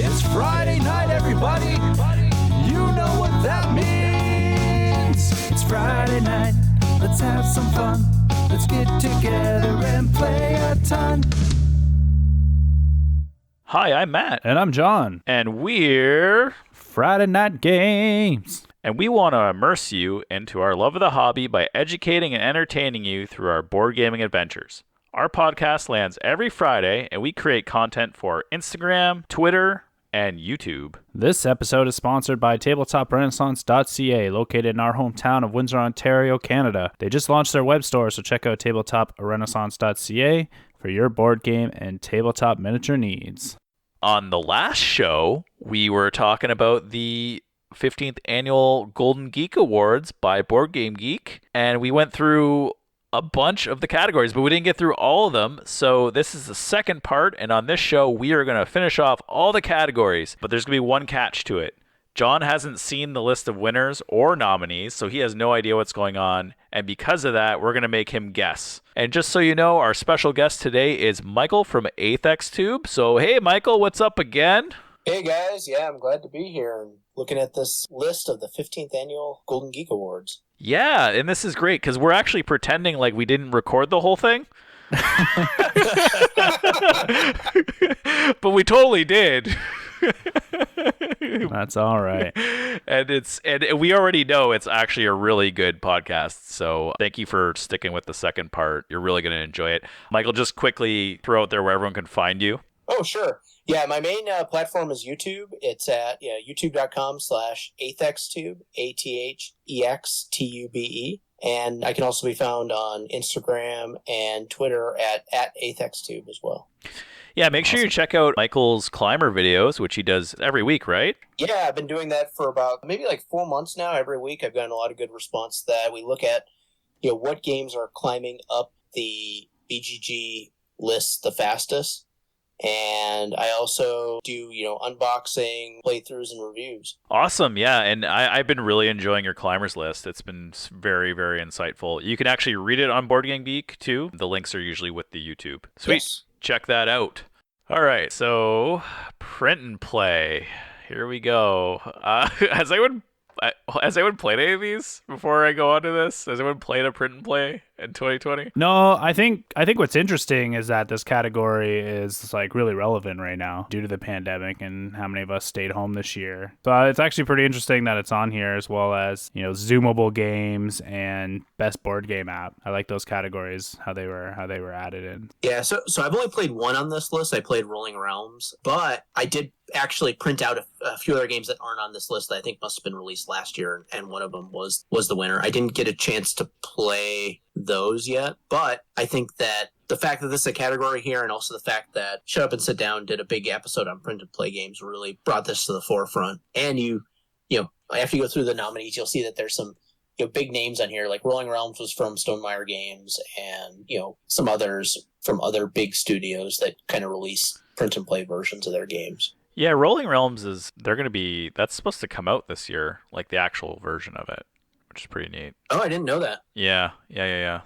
It's Friday night, everybody. You know what that means. It's Friday night. Let's have some fun. Let's get together and play a ton. Hi, I'm Matt. And I'm Jon. And we're Friday Night Games. And we want to immerse you into our love of the hobby by educating and entertaining you through our board gaming adventures. Our podcast lands every Friday, and we create content for Instagram, Twitter, and YouTube. This episode is sponsored by TabletopRenaissance.ca, located in our hometown of Windsor, Ontario, Canada. They just launched their web store, so check out TabletopRenaissance.ca for your board game and tabletop miniature needs. On the last show, we were talking about the 15th Annual Golden Geek Awards by Board Game Geek, and we went through a bunch of the categories, but we didn't get through all of them, so this is the second part, and on this show, we are going to finish off all the categories, but there's going to be one catch to it. Jon hasn't seen the list of winners or nominees, so he has no idea what's going on, and because of that, we're going to make him guess. And just so you know, our special guest today is Michael from AthexTube. So, hey, Michael, what's up again? Hey, guys. Yeah, I'm glad to be here and looking at this list of the 15th Annual Golden Geek Awards. Yeah, and this is great, because we're actually pretending like we didn't record the whole thing. But we totally did. That's all right. And we already know it's actually a really good podcast. So thank you for sticking with the second part. You're really going to enjoy it. Michael, just quickly throw out there where everyone can find you. Oh, sure. Yeah, my main platform is YouTube. It's at youtube.com/AthexTube, AthexTube. And I can also be found on Instagram and Twitter at AthexTube as well. Yeah, make sure you check out Michael's climber videos, which he does every week, right? Yeah, I've been doing that for about maybe like 4 months now. Every week I've gotten a lot of good response to that. We look at, what games are climbing up the BGG list the fastest. And I also do, unboxing, playthroughs, and reviews. Awesome, yeah. And I've been really enjoying your climbers list. It's been very, very insightful. You can actually read it on Board Game Geek, too. The links are usually with the YouTube. Sweet. Yes. Check that out. All right, so print and play. Here we go. Has anyone played any of these before I go on to this? Has anyone played a print and play in 2020? No, I think what's interesting is that this category is like really relevant right now due to the pandemic and how many of us stayed home this year. So it's actually pretty interesting that it's on here, as well as, Zoomable Games and Best Board Game App. I like those categories, how they were added in. Yeah, so I've only played one on this list. I played Rolling Realms, but I did actually print out a few other games that aren't on this list that I think must have been released last year, and one of them was the winner. I didn't get a chance to play those yet, but I think that the fact that this is a category here, and also the fact that Shut Up and Sit Down did a big episode on print and play games, really brought this to the forefront. And after you go through the nominees, you'll see that there's some big names on here, like Rolling Realms was from Stonemaier Games, and some others from other big studios that kind of release print and play versions of their games. Yeah, Rolling Realms that's supposed to come out this year, like the actual version of it, which is pretty neat. Oh, I didn't know that. Yeah.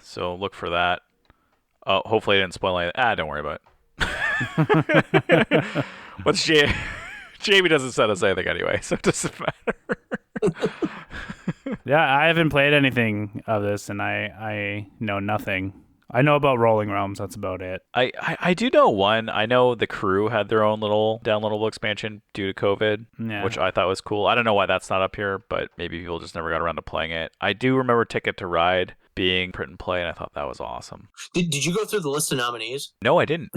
So look for that. Oh, hopefully I didn't spoil anything. Don't worry about it. What's Jamie doesn't send us anything anyway, so it doesn't matter. Yeah, I haven't played anything of this, and I know nothing. I know about Rolling Realms. That's about it. I do know one. I know the Crew had their own little downloadable expansion due to COVID, which I thought was cool. I don't know why that's not up here, but maybe people just never got around to playing it. I do remember Ticket to Ride being print and play, and I thought that was awesome. Did you go through the list of nominees? No, I didn't.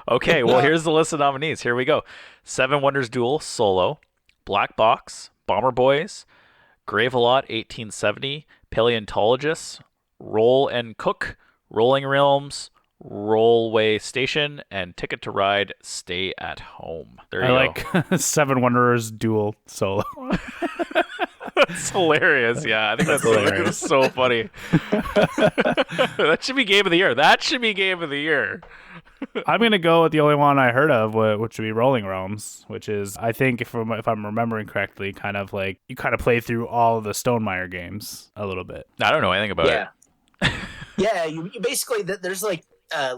Okay, well, here's the list of nominees. Here we go. Seven Wonders Duel Solo, Black Box, Bomber Boys, Gravelot 1870, Paleontologists, Roll and Cook, Rolling Realms, Rollway Station, and Ticket to Ride Stay at Home. There you go. I like Seven Wonders Duel Solo. That's hilarious. Yeah, I think that's hilarious. So funny. That should be Game of the Year. I'm going to go with the only one I heard of, which would be Rolling Realms, which is, I think, if I'm remembering correctly, kind of like you kind of play through all of the Stonemaier games a little bit. I don't know anything about it. Yeah, you basically, there's like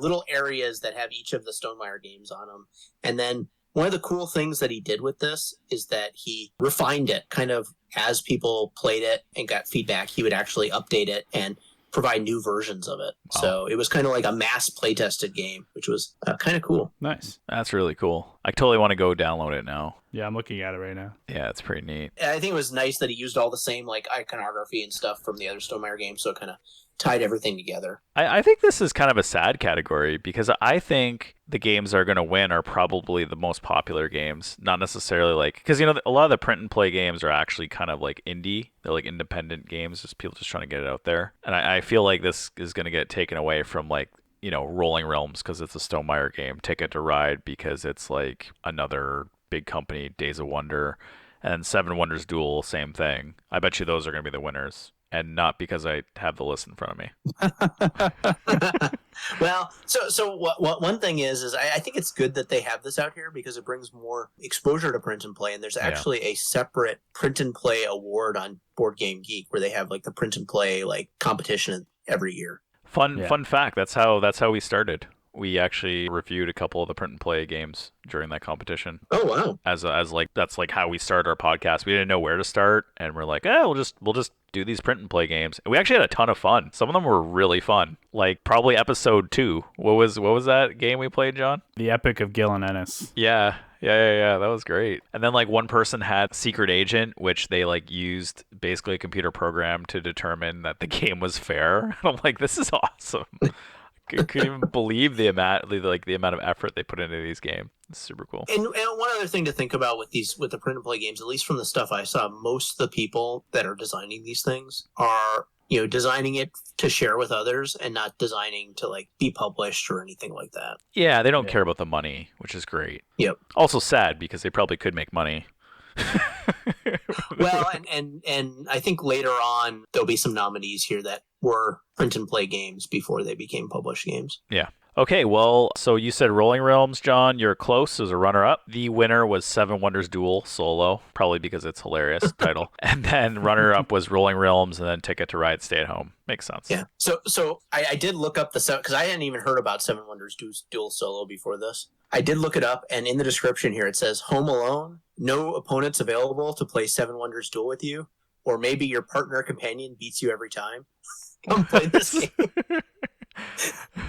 little areas that have each of the Stonemaier games on them. And then one of the cool things that he did with this is that he refined it kind of as people played it and got feedback. He would actually update it and provide new versions of it. Wow. So it was kind of like a mass play-tested game, which was kind of cool. Nice. That's really cool. I totally want to go download it now. Yeah, I'm looking at it right now. Yeah, it's pretty neat. And I think it was nice that he used all the same like iconography and stuff from the other Stonemaier games, so it kind of tied everything together. I think this is kind of a sad category because I think the games that are going to win are probably the most popular games, not necessarily like, because you know a lot of the print and play games are actually kind of like indie. They're like independent games, just people just trying to get it out there. And I feel like this is going to get taken away from like, you know, Rolling Realms because it's a Stonemaier game, Ticket to Ride because it's like another big company, Days of Wonder, and Seven Wonders Duel, same thing. I bet you those are going to be the winners. And not because I have the list in front of me. Well, so what one thing is I think it's good that they have this out here because it brings more exposure to print and play. And there's actually a separate print and play award on Board Game Geek where they have like the print and play like competition every year. Fun fact. That's how we started. We actually reviewed a couple of the print and play games during that competition. Oh wow! As like that's like how we started our podcast. We didn't know where to start, and we're like, we'll just do these print and play games. And we actually had a ton of fun. Some of them were really fun. Like probably episode 2. What was that game we played, John? The Epic of Gil and Ennis. Yeah. That was great. And then like one person had Secret Agent, which they like used basically a computer program to determine that the game was fair. And I'm like, this is awesome. I couldn't even believe the amount of effort they put into these games. It's super cool. And one other thing to think about with the print and play games, at least from the stuff I saw, most of the people that are designing these things are, you know, designing it to share with others and not designing to like be published or anything like that. Yeah, they don't care about the money, which is great. Yep. Also sad because they probably could make money. Well, and I think later on there'll be some nominees here that were print and play games before they became published games. Yeah. Okay, well, so you said Rolling Realms, John. You're close as a runner-up. The winner was Seven Wonders Duel solo, probably because it's a hilarious title. And then runner-up was Rolling Realms, and then Ticket to Ride, Stay at Home. Makes sense. Yeah. So I did look up because I hadn't even heard about Seven Wonders Duel solo before this. I did look it up, and in the description here it says Home Alone, no opponents available to play Seven Wonders Duel with you, or maybe your partner or companion beats you every time. Come play this game.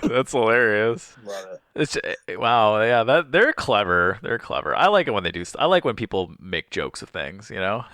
That's hilarious. Love it. Wow, yeah, they're clever. They're clever. I like it when they do. I like when people make jokes of things. You know.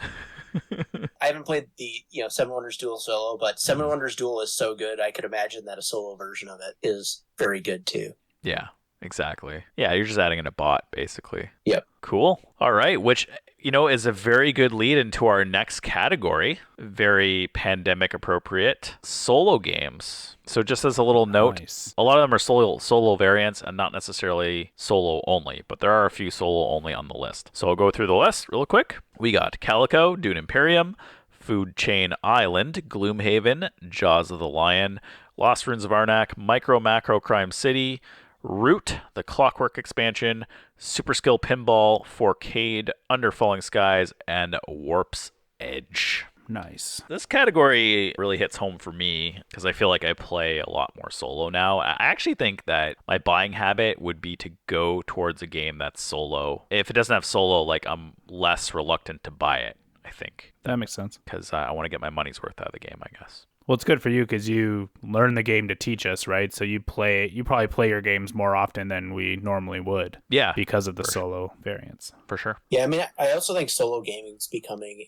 I haven't played the Seven Wonders Duel solo, but Seven Wonders Duel is so good. I could imagine that a solo version of it is very good too. Yeah. Exactly. Yeah, you're just adding in a bot, basically. Yep. Cool. All right, which, you know, is a very good lead into our next category. Very pandemic appropriate. Solo games. So just as a little note, Nice. a lot of them are solo variants and not necessarily solo only, but there are a few solo only on the list. So I'll go through the list real quick. We got Calico, Dune Imperium, Food Chain Island, Gloomhaven, Jaws of the Lion, Lost Ruins of Arnak, Micro Macro Crime City, Root, the Clockwork expansion, Super Skill Pinball, Forcade, Under Falling Skies, and Warp's Edge. Nice. This category really hits home for me because I feel like I play a lot more solo now. I actually think that my buying habit would be to go towards a game that's solo. If it doesn't have solo, like I'm less reluctant to buy it, I think, That makes sense. because I want to get my money's worth out of the game, I guess. Well, it's good for you because you learn the game to teach us, right? So you probably play your games more often than we normally would. Yeah, Because of the solo variants. for sure. Yeah, I mean, I also think solo gaming is becoming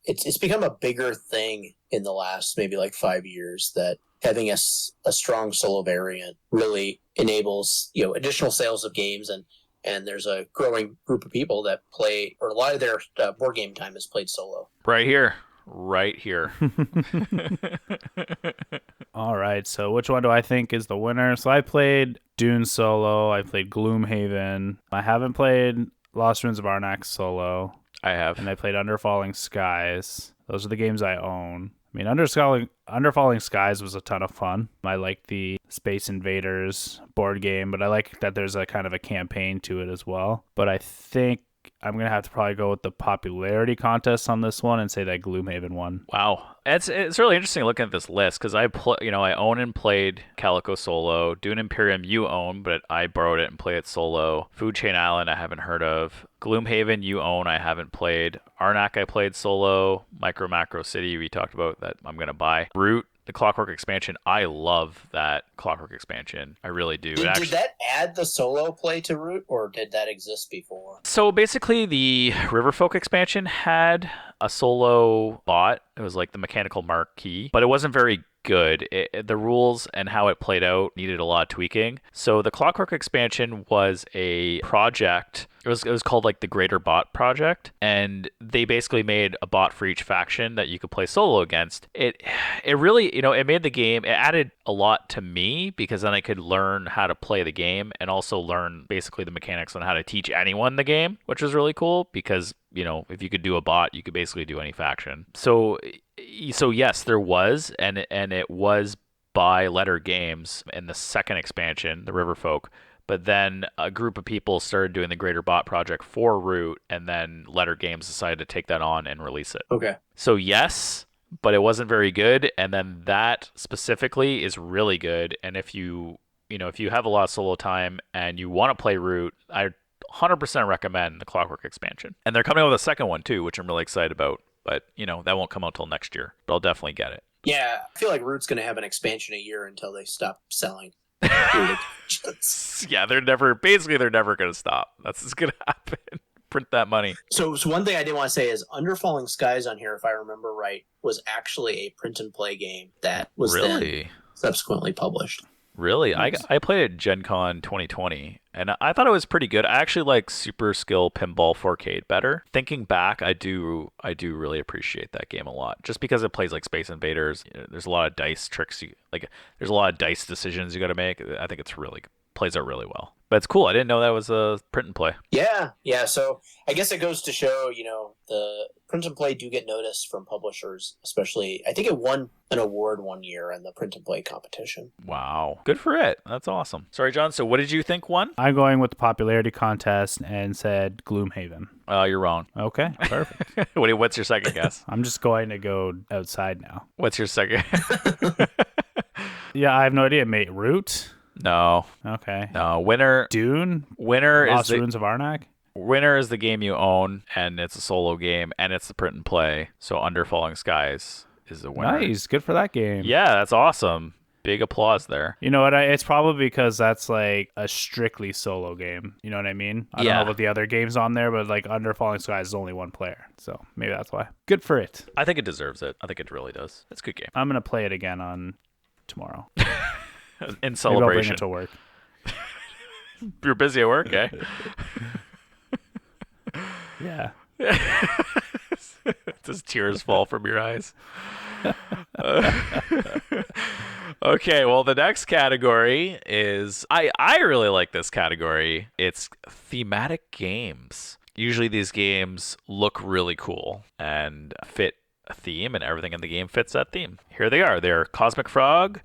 it's become a bigger thing in the last maybe like 5 years, that having a strong solo variant really enables, additional sales of games, and there's a growing group of people that play, or a lot of their board game time is played solo. Right here. All right, so which one do I think is the winner? So I played Dune solo. I played Gloomhaven. I haven't played Lost Ruins of Arnak solo. I have. And I played Under Falling Skies. Those are the games I own. I mean, Under Falling Skies was a ton of fun. I like the Space Invaders board game, but I like that there's a kind of a campaign to it as well. But I think I'm going to have to probably go with the popularity contest on this one and say that Gloomhaven won. Wow. It's really interesting looking at this list because I own and played Calico solo. Dune Imperium you own, but I borrowed it and played it solo. Food Chain Island I haven't heard of. Gloomhaven you own, I haven't played. Arnak I played solo. Micro Macro City we talked about that I'm gonna buy. Root, the Clockwork expansion, I love that Clockwork expansion. I really do. Did that add the solo play to Root, or did that exist before? So basically, the Riverfolk expansion had a solo bot. It was like the mechanical marquee, but it wasn't very good. The rules and how it played out needed a lot of tweaking. So the Clockwork expansion was a project. It was called like the Greater Bot Project, and they basically made a bot for each faction that you could play solo against. It really, it made the game, it added a lot to me because then I could learn how to play the game and also learn basically the mechanics on how to teach anyone the game, which was really cool because, if you could do a bot, you could basically do any faction. So yes, there was, and it was by Letter Games in the second expansion, the Riverfolk. But then a group of people started doing the Greater Bot Project for Root, and then Letter Games decided to take that on and release it. Okay. So yes, but it wasn't very good. And then that specifically is really good. And if you have a lot of solo time and you want to play Root, I 100% recommend the Clockwork expansion. And they're coming out with a second one too, which I'm really excited about. But, that won't come out till next year. But I'll definitely get it. Yeah, I feel like Root's going to have an expansion a year until they stop selling. Yeah, they're never going to stop. That's what's going to happen. Print that money. So one thing I did want to say is Under Falling Skies on here, if I remember right, was actually a print and play game that was then subsequently published. Really? Nice. I played it at Gen Con 2020, and I thought it was pretty good. I actually like Super Skill Pinball 4K better. Thinking back, I do really appreciate that game a lot, just because it plays like Space Invaders. There's a lot of dice tricks. There's a lot of dice decisions you got to make. I think it's really plays out really well. But it's cool. I didn't know that was a print and play. Yeah. So I guess it goes to show, the print and play do get noticed from publishers, especially. I think it won an award one year in the print and play competition. Wow. Good for it. That's awesome. Sorry, John. So what did you think won? I'm going with the popularity contest and said Gloomhaven. You're wrong. Okay, perfect. What's your second guess? I'm just going to go outside now. What's your second? Yeah, I have no idea. Mate, Root? No. Okay. No. Winner. Dune? Winner Lost is Ruins of Arnak? Winner is the game you own, and it's a solo game, and it's the print and play. So Under Falling Skies is the winner. Nice. Good for that game. Yeah, that's awesome. Big applause there. You know what? It's probably because that's like a strictly solo game. You know what I mean? I don't know about the other games on there, but like Under Falling Skies is only one player. So maybe that's why. Good for it. I think it deserves it. I think it really does. It's a good game. I'm going to play it again on tomorrow. In celebration. Maybe I'll bring it to work. You're busy at work, eh? Yeah. Does tears fall from your eyes? Okay, well, the next category is... I really like this category. It's thematic games. Usually these games look really cool and fit a theme, and everything in the game fits that theme. Here they are. They're Cosmic Frog,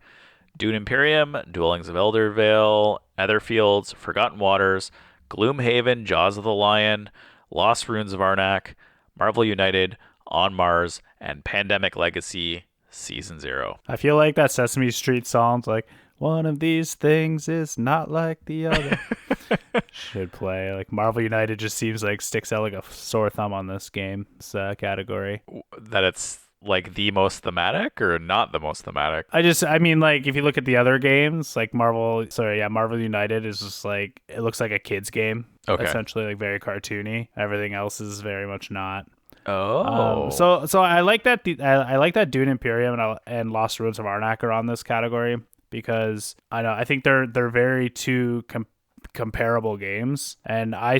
Dune Imperium, Dwellings of Eldervale, Etherfields, Forgotten Waters, Gloomhaven, Jaws of the Lion, Lost Ruins of Arnak, Marvel United, On Mars, and Pandemic Legacy Season 0. I feel like that Sesame Street song's like, one of these things is not like the other. Should play. Like Marvel United just seems like sticks out like a sore thumb on this game's category. That it's like the most thematic or not the most thematic? I mean, like if you look at the other games, like Marvel United is just like, it looks like a kid's game. Okay. Essentially like very cartoony. Everything else is very much not. Oh. So I like that I like that Dune Imperium and Lost Ruins of Arnak are on this category because I think they're very two comparable games, and I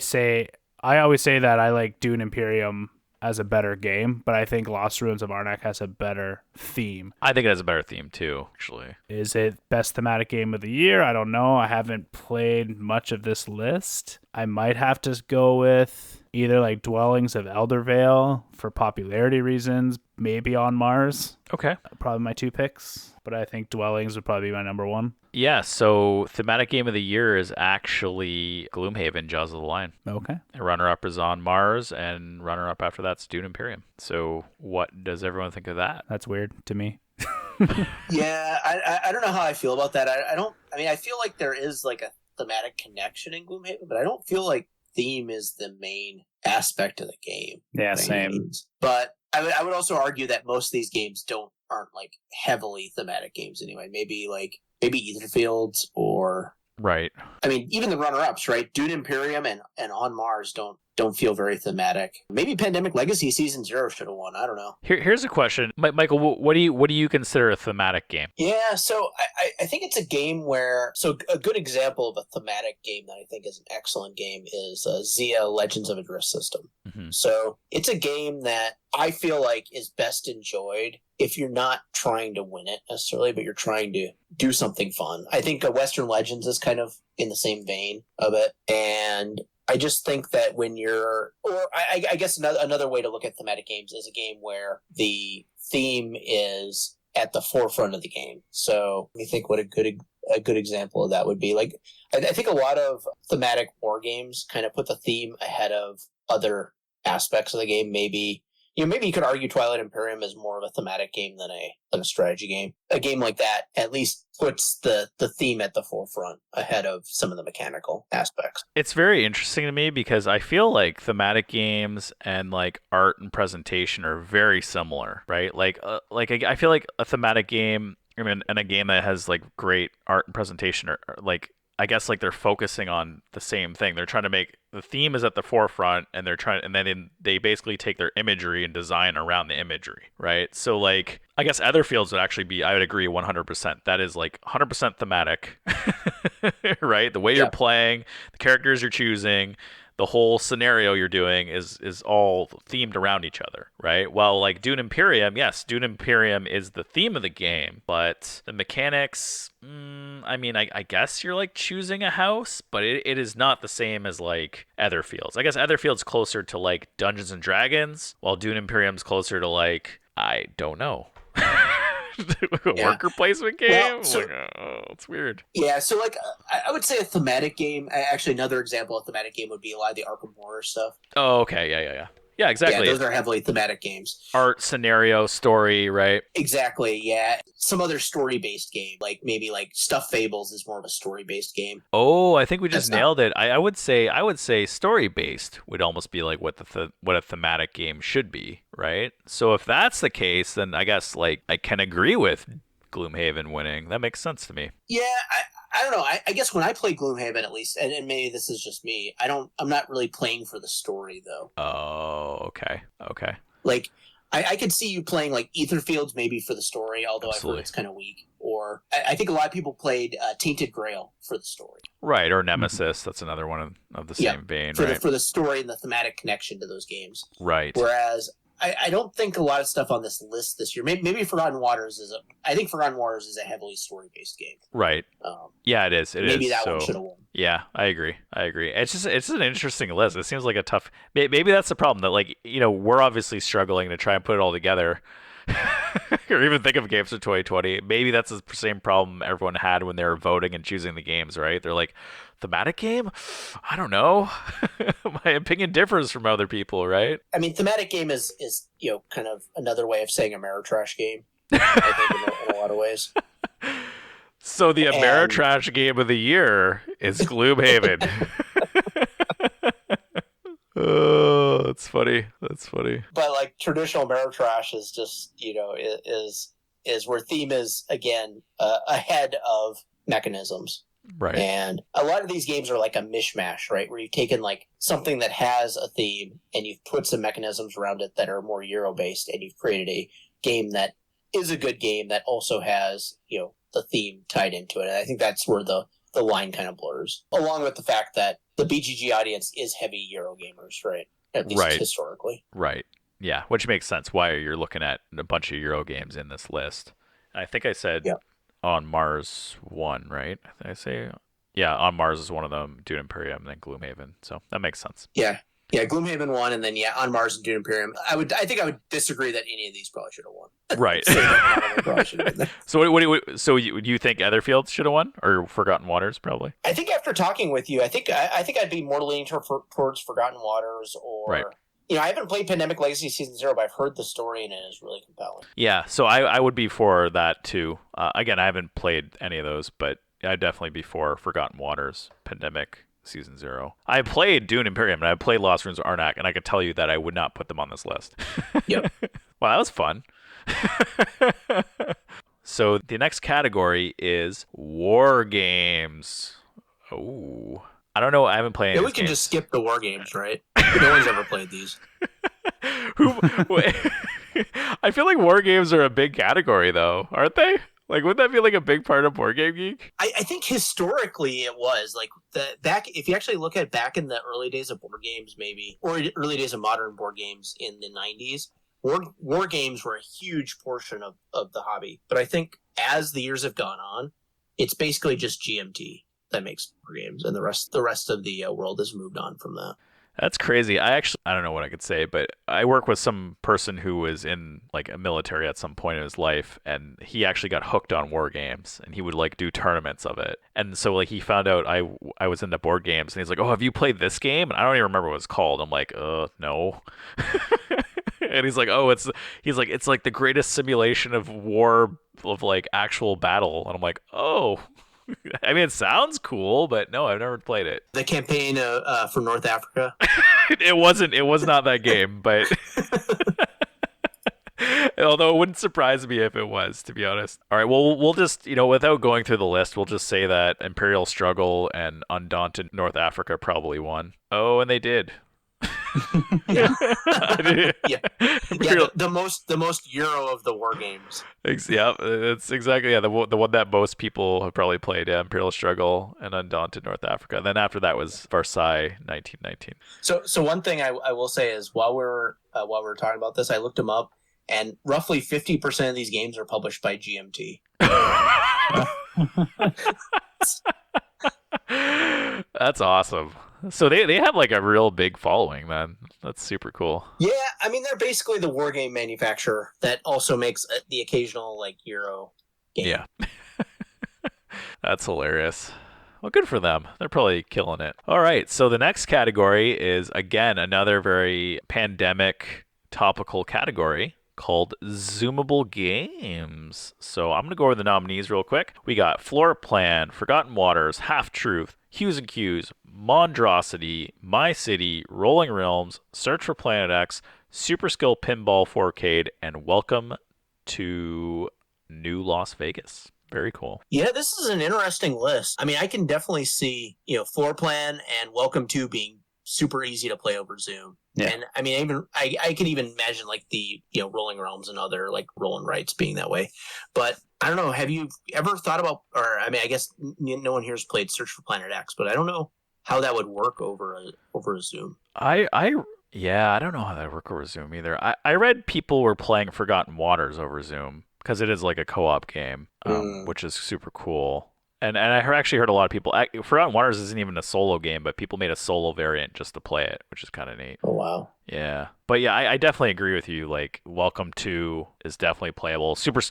always say that I like Dune Imperium as a better game, but I think Lost Ruins of Arnak has a better theme. I think it has a better theme too, actually. Is it best thematic game of the year? I don't know. I haven't played much of this list. I might have to go with either like Dwellings of Eldervale for popularity reasons, maybe On Mars. Okay. Probably my two picks, but I think Dwellings would probably be my number one. Yeah, so thematic game of the year is actually Gloomhaven, Jaws of the Lion. Okay. Runner-up is On Mars, and runner-up after that's Dune Imperium. So what does everyone think of that? That's weird to me. Yeah, I don't know how I feel about that. I mean, I feel like there is like a thematic connection in Gloomhaven, but I don't feel like theme is the main aspect of the game. Yeah, same. Games. But I would also argue that most of these games aren't like heavily thematic games anyway. Maybe Etherfields or Right. I mean, even the runner-ups, right? Dune Imperium and On Mars don't feel very thematic. Maybe Pandemic Legacy Season 0 should have won. I don't know. Here's a question, Michael. What do you consider a thematic game? Yeah, so I think it's a game where... So a good example of a thematic game that I think is an excellent game is Zia Legends of a Drift System. Mm-hmm. So it's a game that I feel like is best enjoyed if you're not trying to win it necessarily, but you're trying to do something fun. I think Western Legends is kind of in the same vein of it. And I just think that when you're... Or I guess another way to look at thematic games is a game where the theme is at the forefront of the game. So I think what a good example of that would be. Like, I think a lot of thematic war games kind of put the theme ahead of other aspects of the game. Maybe you could argue Twilight Imperium is more of a thematic game than a strategy game. A game like that at least puts the theme at the forefront ahead of some of the mechanical aspects. It's very interesting to me because I feel like thematic games and like art and presentation are very similar, right? I feel like a thematic game and a game that has like great art and presentation are like, I guess like they're focusing on the same thing. They're trying to make the theme is at the forefront, and they basically take their imagery and design around the imagery, right? So like, I guess Etherfields would actually be, I would agree 100%. That is like 100% thematic, right? The way you're playing, the characters you're choosing, the whole scenario you're doing is all themed around each other, right? While like Dune Imperium, yes, Dune Imperium is the theme of the game, but the mechanics, I mean, I guess you're like choosing a house, but it is not the same as like Etherfields. I guess Etherfields closer to like Dungeons and Dragons, while Dune Imperium's closer to like, I don't know. Worker placement game? Well, so, it's weird. Yeah, so like I would say a thematic game. Actually, another example of thematic game would be a lot of the Arkham Horror stuff. Oh, okay, yeah. Yeah, exactly. Yeah, those are heavily thematic games. Art, scenario, story, right? Exactly, yeah. Some other story-based game, like maybe like Stuffed Fables is more of a story-based game. Oh, I think we just nailed it. I would say story-based would almost be like what what a thematic game should be, right? So if that's the case, then I guess like I can agree with Gloomhaven winning. That makes sense to me. Yeah, I don't know. I guess when I play Gloomhaven, at least, and maybe this is just me, I'm not really playing for the story, though. Oh, okay. Like, I could see you playing, like, Etherfields maybe for the story, although Absolutely. I heard it's kind of weak. Or, I think a lot of people played Tainted Grail for the story. Right, or Nemesis. That's another one of the same vein, right? For the story and the thematic connection to those games. Right. Whereas... I don't think a lot of stuff on this list this year. Maybe Forgotten Waters I think Forgotten Waters is a heavily story-based game. Right. Yeah, it is. Maybe that one should have won. Yeah, I agree. It's an interesting list. It seems like a tough. Maybe that's the problem that like we're obviously struggling to try and put it all together. Or even think of games for 2020. Maybe that's the same problem everyone had when they were voting and choosing the games, right? They're like, thematic game? I don't know. My opinion differs from other people, right? I mean, thematic game is kind of another way of saying Ameritrash game, I think, in a lot of ways. So the Ameritrash game of the year is Gloomhaven. Oh, that's funny. But like traditional Ameritrash is just is where theme is again ahead of mechanisms. Right. And a lot of these games are like a mishmash, right? Where you've taken like something that has a theme and you've put some mechanisms around it that are more Euro based, and you've created a game that is a good game that also has the theme tied into it. And I think that's where the line kind of blurs, along with the fact that the BGG audience is heavy Euro gamers, right? At least historically. Right. Yeah, which makes sense why you're looking at a bunch of Euro games in this list. I think I said On Mars won, right? I say, On Mars is one of them, Dune Imperium, and then Gloomhaven. So that makes sense. Yeah. Yeah, Gloomhaven won, and then On Mars and Dune Imperium. I think I would disagree that any of these probably should have won. Right. Say that none of them probably should have been there. So do you think Etherfield should have won, or Forgotten Waters probably? I think after talking with you, I think I'd be more leaning towards Forgotten Waters or. Right. I haven't played Pandemic Legacy Season 0, but I've heard the story and it is really compelling. Yeah, so I would be for that too. Again, I haven't played any of those, but I'd definitely be for Forgotten Waters, Pandemic Season 0. I played Dune Imperium and I played Lost Ruins of Arnak, and I could tell you that I would not put them on this list. Yep. Well, that was fun. So the next category is War Games. Oh, I don't know. I haven't played any Yeah, of we these can games. just skip the War Games, right? No one's ever played these. I feel like War Games are a big category, though, aren't they? Like, wouldn't that be like a big part of Board Game Geek? I think historically it was like if you actually look at back in the early days of board games, maybe, or early days of modern board games in the 90s, war games were a huge portion of the hobby. But I think as the years have gone on, it's basically just GMT that makes board games, and the rest of the world has moved on from that. That's crazy. I don't know what I could say, but I work with some person who was in like a military at some point in his life, and he actually got hooked on war games, and he would like do tournaments of it. And so like he found out I was into board games, and he's like, "Oh, have you played this game?" And I don't even remember what it's called. I'm like, no." And he's like, "Oh, it's like the greatest simulation of war, of like actual battle." And I'm like, "Oh." I mean, it sounds cool, but no, I've never played it. The campaign for North Africa. It was not that game, but although it wouldn't surprise me if it was, to be honest. All right, well, we'll just, without going through the list, we'll just say that Imperial Struggle and Undaunted North Africa probably won. Oh, and they did. Yeah. The most Euro of the war games. Yeah, it's exactly the one that most people have probably played. Yeah, Imperial Struggle and Undaunted North Africa. And then after that was Versailles 1919. So one thing I will say is while we're talking about this, I looked them up, and roughly 50% of these games are published by GMT. That's awesome. So they have like a real big following, man. That's super cool. Yeah, I mean, they're basically the war game manufacturer that also makes the occasional like Euro game. Yeah. That's hilarious. Well, good for them. They're probably killing it. All right, so the next category is, again, another very pandemic topical category called Zoomable Games. So I'm going to go over the nominees real quick. We got Floor Plan, Forgotten Waters, Half Truth, Hues and Cues, Monstrosity, My City, Rolling Realms, Search for Planet X, Super Skill Pinball 4K, and Welcome to New Las Vegas. Very cool. Yeah, this is an interesting list. I mean, I can definitely see, Floor Plan and Welcome to being super easy to play over Zoom. Yeah. And I mean, I can even imagine like the, Rolling Realms and other like Roll and Rights being that way. But I don't know, have you ever thought about, or I mean, I guess no one here has played Search for Planet X, but I don't know how that would work over a Zoom. I don't know how that would work over Zoom either. I read people were playing Forgotten Waters over Zoom because it is like a co-op game, which is super cool. And I actually heard a lot of people. Forgotten Waters isn't even a solo game, but people made a solo variant just to play it, which is kind of neat. Oh wow! Yeah, but yeah, I definitely agree with you. Like, Welcome to is definitely playable. Super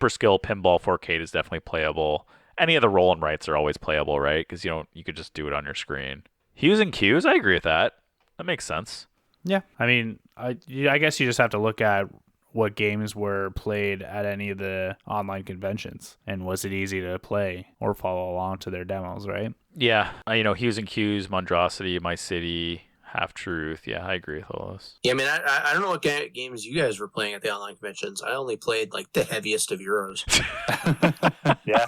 Skill Pinball 4K is definitely playable. Any of the roll and rights are always playable, right? Because you could just do it on your screen. Hues and Cues, I agree with that. That makes sense. Yeah, I mean, I guess you just have to look at what games were played at any of the online conventions, and was it easy to play or follow along to their demos, right? Yeah, Hues and Cues, Monstrosity, My City, Half Truth. Yeah, I agree with all those. Yeah, I mean, I don't know what games you guys were playing at the online conventions. I only played like the heaviest of Euros. Yeah.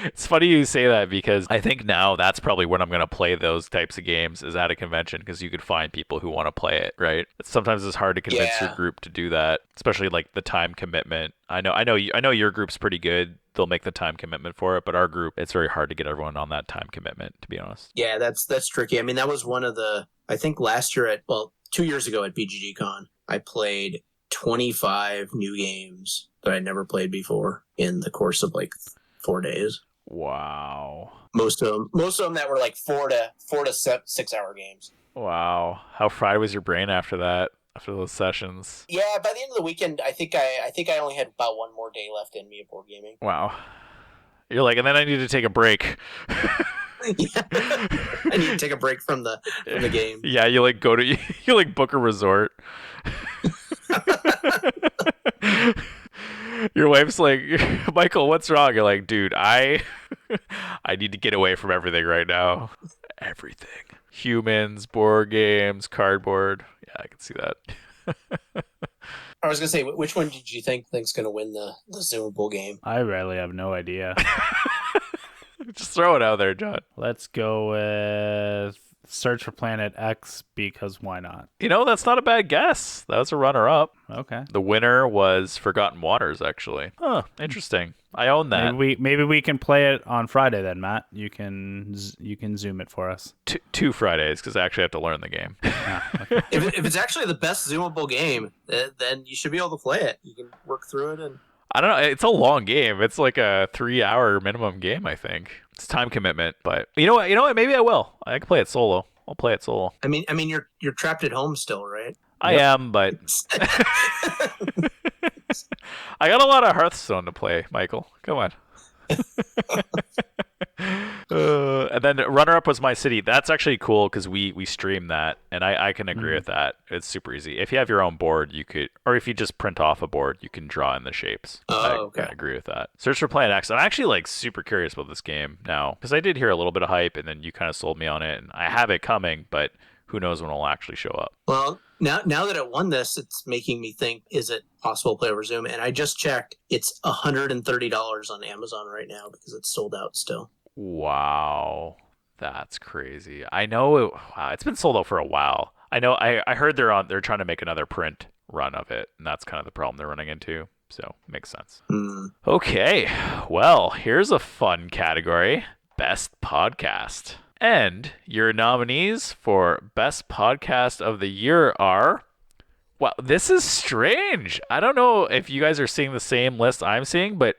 It's funny you say that, because I think now that's probably when I'm going to play those types of games, is at a convention, because you could find people who want to play it, right? Sometimes it's hard to convince your group to do that, especially like the time commitment. I know your group's pretty good. They'll make the time commitment for it, but our group, it's very hard to get everyone on that time commitment, to be honest. Yeah, that's tricky. I mean, that was one of the, I think last year 2 years ago at BGG Con, I played 25 new games that I never played before in the course of like 4 days. Wow. Most of them that were like 4 to 6 hour games. Wow. How fried was your brain after that? After those sessions? Yeah, by the end of the weekend, I think I only had about one more day left in me of board gaming. Wow. You're like, and then I need to take a break. Yeah. I need to take a break from the game. Yeah, you like go to you like book a resort. Your wife's like, Michael, what's wrong? You're like, dude, I need to get away from everything right now. Everything. Humans, board games, cardboard. Yeah, I can see that. I was gonna say, which one did you think's gonna win the Zoomable game? I really have no idea. Just throw it out there, John. Let's go with Search for Planet X, because why not? You know, that's not a bad guess. That was a runner-up. Okay. The winner was Forgotten Waters, actually. Huh, interesting. I own that. Maybe we can play it on Friday then, Matt. You can Zoom it for us. Two Fridays, because I actually have to learn the game. Okay. If it's actually the best Zoomable game, then you should be able to play it. You can work through it and. I don't know. It's a long game. It's like a 3-hour minimum game, I think. It's time commitment, but you know what? Maybe I will. I can play it solo. I'll play it solo. I mean, you're trapped at home still, right? I am, but I got a lot of Hearthstone to play, Michael. Come on. And then runner-up was My City. That's actually cool because we stream that, and I can agree with that. It's super easy. If you have your own board, you could, or if you just print off a board, you can draw in the shapes. Okay. I agree with that. Search for Planet X. I'm actually like super curious about this game now because I did hear a little bit of hype, and then you kind of sold me on it, and I have it coming, but who knows when it'll actually show up. Well, now that it won this, it's making me think, is it possible to play over Zoom? And I just checked. It's $130 on Amazon right now because it's sold out still. Wow. That's crazy. I know it's been sold out for a while. I know I heard they're trying to make another print run of it, and that's kind of the problem they're running into. So, makes sense. Okay. Well, here's a fun category. Best Podcast. And your nominees for Best Podcast of the Year are... Wow, this is strange. I don't know if you guys are seeing the same list I'm seeing, but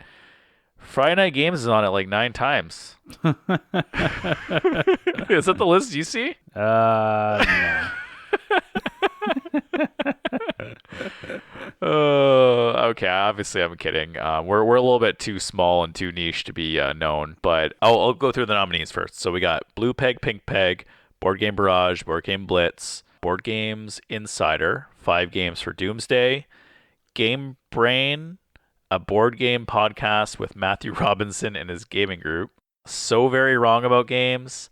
Friday Night Games is on it like 9 times. Is that the list you see? No. Okay. Obviously, I'm kidding. We're a little bit too small and too niche to be known, but I'll go through the nominees first. So we got Blue Peg, Pink Peg, Board Game Barrage, Board Game Blitz, Board Games Insider, 5 Games for Doomsday, Game Brain, a board game podcast with Matthew Robinson and his gaming group, So Very Wrong About Games,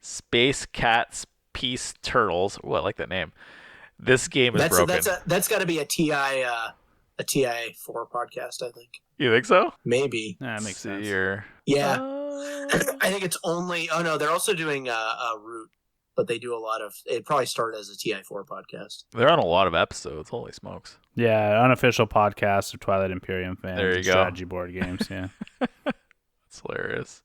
Space Cats Peace Turtles. Oh, I like that name. This game is broken. That's got to be a TI 4 podcast, I think. You think so? Maybe. That makes sense. Yeah. I think it's only... Oh, no, they're also doing Root, but they do a lot of... It probably started as a TI 4 podcast. They're on a lot of episodes. Holy smokes. Yeah, unofficial podcast of Twilight Imperium fans. There you go. Strategy board games, yeah. That's hilarious.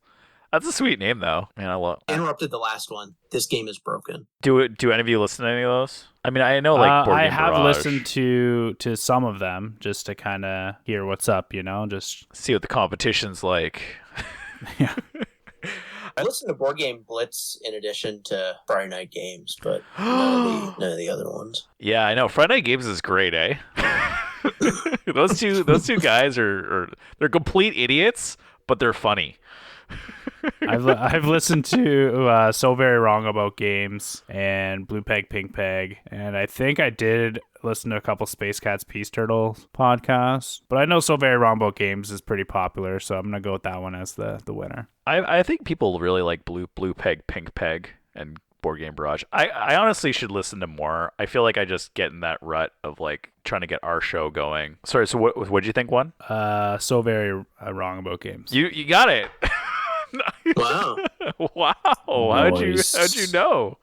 That's a sweet name, though. Man, I love. Interrupted the last one. This game is broken. Do any of you listen to any of those? I mean, I know like Board I Game have Barrage. listened to some of them just to kind of hear what's up, just see what the competition's like. yeah. I listened to Board Game Blitz in addition to Friday Night Games, but none of the other ones. Yeah, I know. Friday Night Games is great, eh? those two guys are they're complete idiots, but they're funny. I've listened to So Very Wrong About Games and Blue Peg, Pink Peg, and I think I did listen to a couple Space Cats Peace Turtles podcasts, but I know So Very Wrong About Games is pretty popular, so I'm gonna go with that one as the winner. I think people really like Blue Peg, Pink Peg, and Board Game Barrage. I honestly should listen to more. I feel like I just get in that rut of like trying to get our show going. Sorry, so what did you think won? So Very Wrong About Games. You got it. Wow. Wow. How'd you know?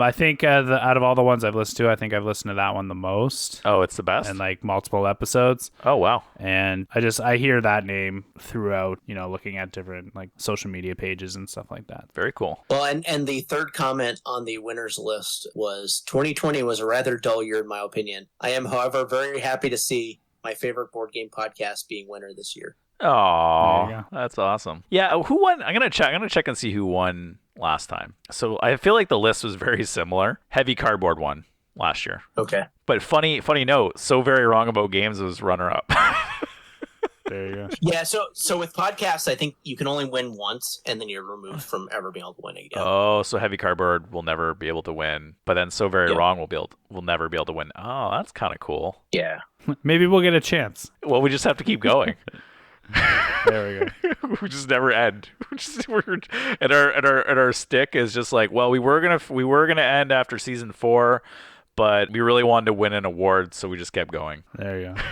I think out of all the ones I've listened to, I think I've listened to that one the most. Oh, it's the best? And like multiple episodes. Oh, wow. And I hear that name throughout, looking at different like social media pages and stuff like that. Very cool. Well, and the third comment on the winners list was 2020 was a rather dull year in my opinion. I am, however, very happy to see my favorite board game podcast being winner this year. Oh, There you go. that's awesome. Yeah, who won? I'm gonna check and see who won last time. So I feel like the list was very similar. Heavy Cardboard won last year. Okay. But funny note, So Very Wrong About Games was runner up. There you go. Yeah, so with podcasts, I think you can only win once, and then you're removed from ever being able to win again. Oh, so Heavy Cardboard will never be able to win, but then So Very Wrong will never be able to win. Oh, that's kind of cool. Yeah. Maybe we'll get a chance. Well, we just have to keep going. There we go. We just never end. And our stick is just like, well, we were gonna end after season 4, but we really wanted to win an award, so we just kept going. There you go.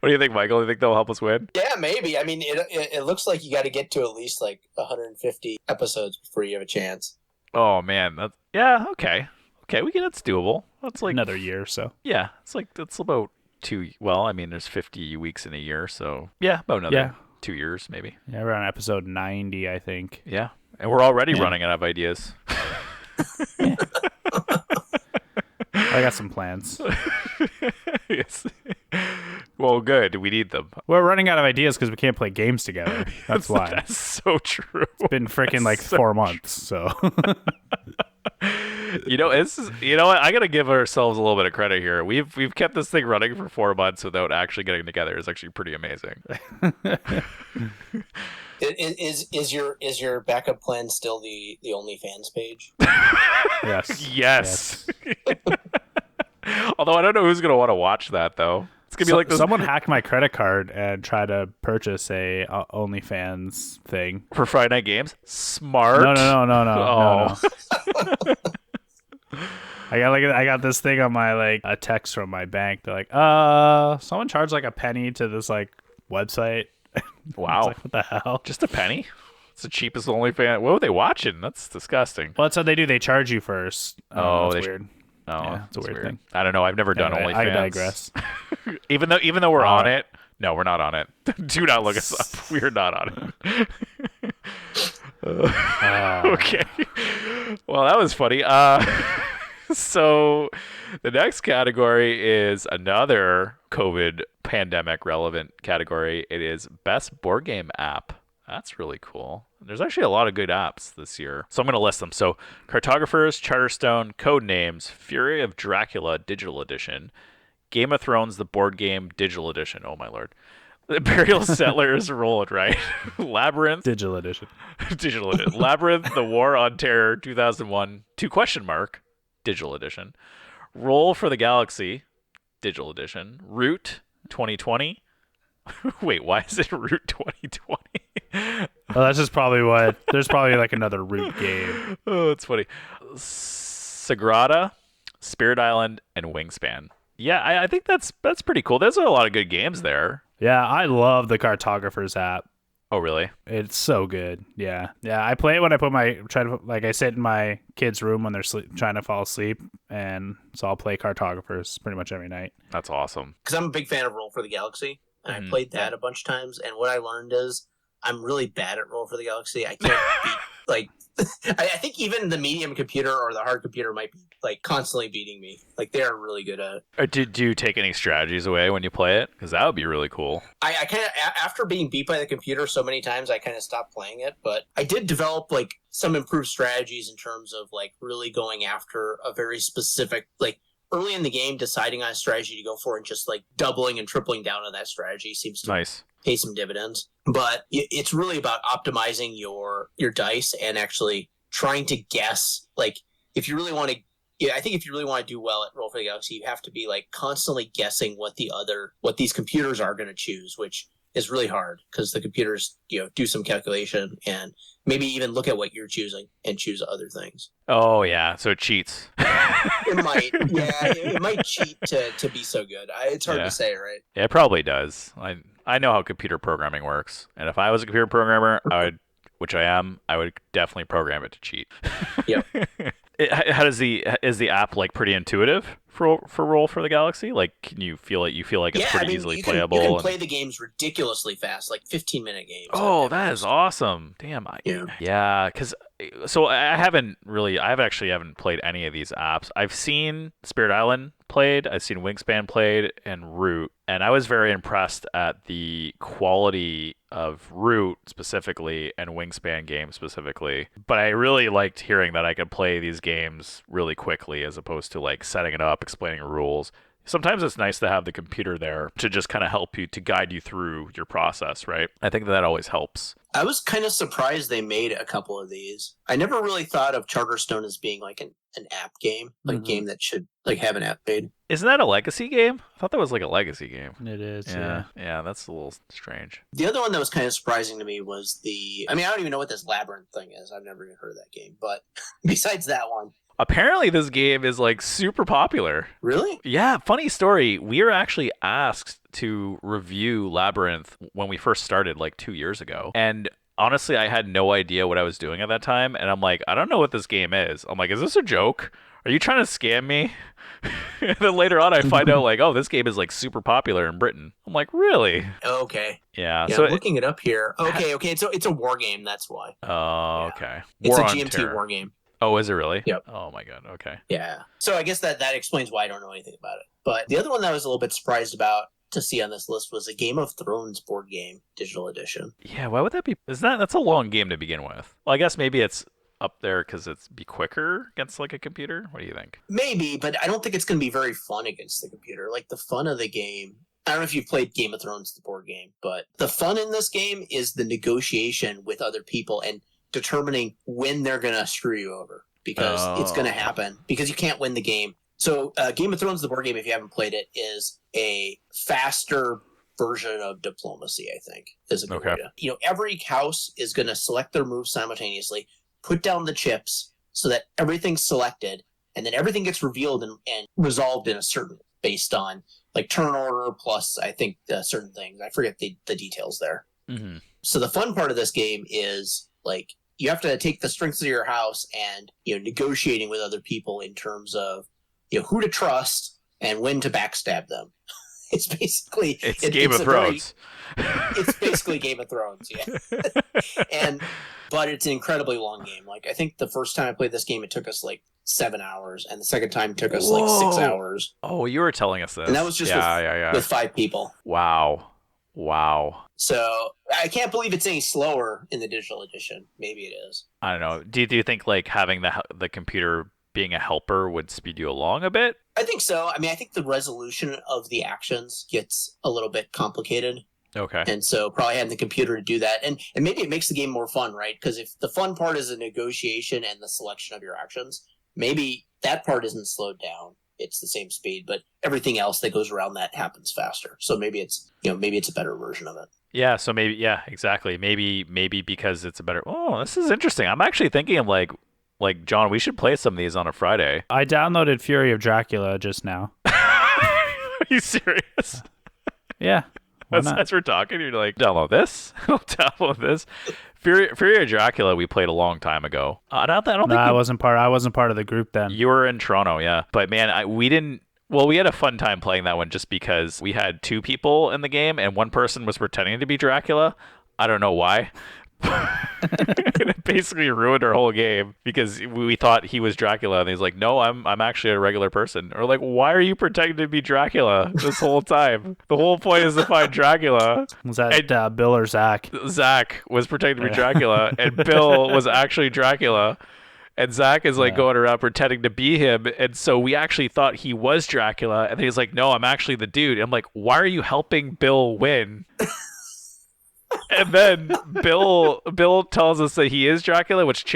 What do you think, Michael? Do you think they'll help us win? Yeah, maybe. I mean, it looks like you got to get to at least like 150 episodes before you have a chance. Oh man, okay. That's doable. That's like Another year or so. Yeah, that's about 2. Well, I mean, there's 50 weeks in a year, so yeah, about another 2 years maybe. Yeah, we're on episode 90, I think. Yeah, and we're already running out of ideas. I got some plans. Yes. Well, good. We need them. We're running out of ideas because we can't play games together. That's why. That's so true. It's been freaking like 4 months, so. You know what? I gotta give ourselves a little bit of credit here. We've kept this thing running for 4 months without actually getting together. It's actually pretty amazing. Is your backup plan still the OnlyFans page? Yes. Yes. Although I don't know who's gonna want to watch that though. It's gonna be like this. Someone hacked my credit card and tried to purchase a OnlyFans thing for Friday Night Games. Smart. No. I got this thing on my a text from my bank. They're like, someone charged like a penny to this like website. Wow. Like, what the hell? Just a penny? It's the cheapest OnlyFans. What were they watching? That's disgusting. Well, that's what they do. They charge you first. That's weird. Oh, yeah, it's a weird thing. I don't know. I've never done OnlyFans. I digress. even though we're on it. No, we're not on it. Do not look us up. We're not on it. Okay. Well, that was funny. So the next category is another COVID pandemic relevant category. It is Best Board Game App. That's really cool. There's actually a lot of good apps this year. So I'm going to list them. So Cartographers, Charterstone, Codenames, Fury of Dracula Digital Edition, Game of Thrones, the board game Digital Edition. Oh my lord. Imperial Settlers, roll it right. Labyrinth. Digital Edition. Digital Edition. Labyrinth, The War on Terror 2001, Digital Edition. Roll for the Galaxy, Digital Edition. Root 2020. Wait, why is it Route 2020? Well, that's just probably what. There's probably like another Root game. Oh, it's funny. Sagrada, Spirit Island, and Wingspan. Yeah, I think that's pretty cool. There's a lot of good games there. Yeah, I love the Cartographers app. Oh, really? It's so good. Yeah. I play it when I sit in my kids' room when they're trying to fall asleep, and so I'll play Cartographers pretty much every night. That's awesome. Because I'm a big fan of Roll for the Galaxy, and I played that a bunch of times. And what I learned is I'm really bad at Roll for the Galaxy. I can't beat I think even the medium computer or the hard computer might be constantly beating me. They are really good at it. Did you take any strategies away when you play it? Because that would be really cool. I kind of, after being beat by the computer so many times, I kind of stopped playing it. But I did develop some improved strategies in terms of really going after a very specific, early in the game, deciding on a strategy to go for and just doubling and tripling down on that strategy seems to nice. Pay some dividends. But it's really about optimizing your dice and actually trying to guess. If you really want to, I think if you really want to do well at Roll for the Galaxy, you have to be constantly guessing what these computers are going to choose, which is really hard because the computers do some calculation and maybe even look at what you're choosing and choose other things. Oh yeah, so it cheats. It might, it might cheat to be so good. It's hard to say, right? Yeah, it probably does. I know how computer programming works, and if I was a computer programmer, which I am, I would definitely program it to cheat. Yep. Is the app pretty intuitive for Roll for the Galaxy? Like, can you feel like it's pretty easily playable? You can play the games ridiculously fast, like 15-minute games. Oh, that is awesome! Damn, yeah, because so I haven't played any of these apps. I've seen Spirit Island played, I've seen Wingspan played, and Root, and I was very impressed at the quality of Root specifically and Wingspan games specifically. But I really liked hearing that I could play these games really quickly as opposed to like setting it up, explaining rules. Sometimes it's nice to have the computer there to just kind of help you, to guide you through your process, right? I think that always helps. I was kind of surprised they made a couple of these. I never really thought of Charterstone as being like an app game, like a game that should like have an app made. Isn't that a legacy game? I thought that was like a legacy game. It is, yeah. Yeah, that's a little strange. The other one that was kind of surprising to me was I don't even know what this Labyrinth thing is. I've never even heard of that game. But besides that one, apparently this game is like super popular. Really? Yeah, funny story. We were actually asked to review Labyrinth when we first started like 2 years ago. And honestly, I had no idea what I was doing at that time. And I'm like, I don't know what this game is. I'm like, is this a joke? Are you trying to scam me? And then later on, I find out like, oh, this game is like super popular in Britain. I'm like, really? Okay. Yeah. So I'm looking it up here. Okay. It's a war game. That's why. Oh, okay. It's a GMT war game. Oh, is it really? Yep. Oh my god. Okay. Yeah. So I guess that explains why I don't know anything about it. But the other one that I was a little bit surprised about to see on this list was a Game of Thrones board game, digital edition. Yeah. Why would that be? That's a long game to begin with. Well, I guess maybe it's up there because it's be quicker against like a computer. What do you think? Maybe, but I don't think it's going to be very fun against the computer. Like the fun of the game. I don't know if you've played Game of Thrones, the board game, but the fun in this game is the negotiation with other people and determining when they're going to screw you over, because it's going to happen, because you can't win the game. So Game of Thrones, the board game, if you haven't played it, is a faster version of diplomacy, I think, is a good way to. Every house is going to select their moves simultaneously, put down the chips so that everything's selected, and then everything gets revealed and resolved in a certain, based on like turn order plus, I think, certain things. I forget the details there. Mm-hmm. So the fun part of this game is like, you have to take the strengths of your house and, negotiating with other people in terms of, who to trust and when to backstab them. It's basically... It's Game of Thrones. It's basically Game of Thrones, yeah. But it's an incredibly long game. Like, I think the first time I played this game, it took us like 7 hours, and the second time took us like 6 hours. Oh, you were telling us this. And that was just with 5 people. Wow. So I can't believe it's any slower in the digital edition. Maybe it is. I don't know. Do you think like having the computer being a helper would speed you along a bit? I think so. I mean, I think the resolution of the actions gets a little bit complicated. Okay. And so probably having the computer to do that. And maybe it makes the game more fun, right? Because if the fun part is the negotiation and the selection of your actions, maybe that part isn't slowed down. It's the same speed, but everything else that goes around that happens faster. So maybe it's a better version of it. Yeah, so exactly. Maybe because it's a better... Oh, this is interesting. I'm actually thinking of like John, we should play some of these on a Friday. I downloaded Fury of Dracula just now. Are you serious? Yeah. As we're talking, you're like, download this? Download this? Fury of Dracula we played a long time ago. I wasn't part of the group then. You were in Toronto, yeah. But man, we had a fun time playing that one just because we had 2 people in the game and one person was pretending to be Dracula. I don't know why. It basically ruined our whole game because we thought he was Dracula and he's like, no, I'm actually a regular person. Or like, why are you pretending to be Dracula this whole time? The whole point is to find Dracula. Was that Bill or Zach? Zach was pretending to be Dracula and Bill was actually Dracula. And Zach is like going around pretending to be him. And so we actually thought he was Dracula. And he's like, no, I'm actually the dude. And I'm like, why are you helping Bill win? And then Bill tells us that he is Dracula, which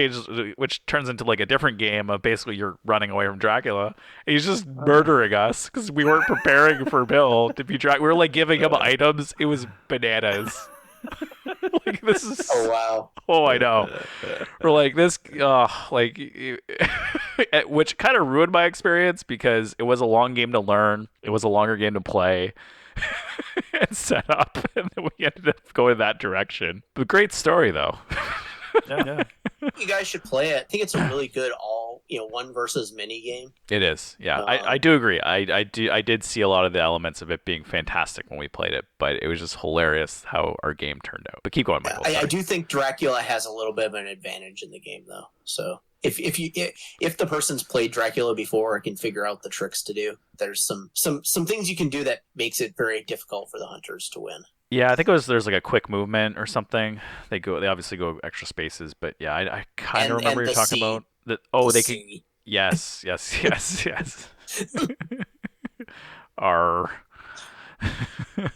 turns into like a different game of basically you're running away from Dracula. And he's just murdering us because we weren't preparing for Bill to be Dracula. We were like giving him items. It was bananas. Like this is. Oh wow. Oh, I know. We're like this, which kind of ruined my experience because it was a long game to learn. It was a longer game to play. And set up, and then we ended up going that direction. But great story, though. Yeah. You guys should play it. I think it's a really good all one versus many game. It is. Yeah, I do agree. I did see a lot of the elements of it being fantastic when we played it, but it was just hilarious how our game turned out. But keep going, Michael. I do think Dracula has a little bit of an advantage in the game, though. So if the person's played Dracula before and can figure out the tricks to do, there's some things you can do that makes it very difficult for the hunters to win. Yeah, I think there's like a quick movement or something. They obviously go extra spaces, but yeah, I kind of remember you're talking about that. Oh, they can. Yes. R.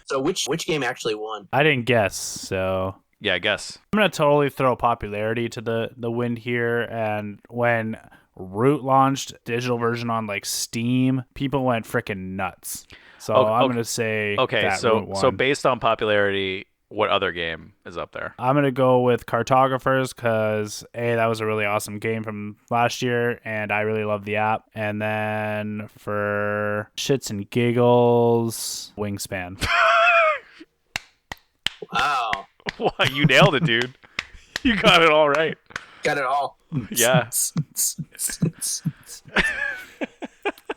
So which game actually won? I didn't guess, so yeah, I guess I'm gonna totally throw popularity to the wind here. And when Root launched digital version on like Steam, people went freaking nuts. So I'm gonna say so based on popularity, what other game is up there? I'm gonna go with Cartographers because that was a really awesome game from last year, and I really love the app. And then for shits and giggles, Wingspan. Wow! Wow, you nailed it, dude. You got it all right. Got it all. Yeah.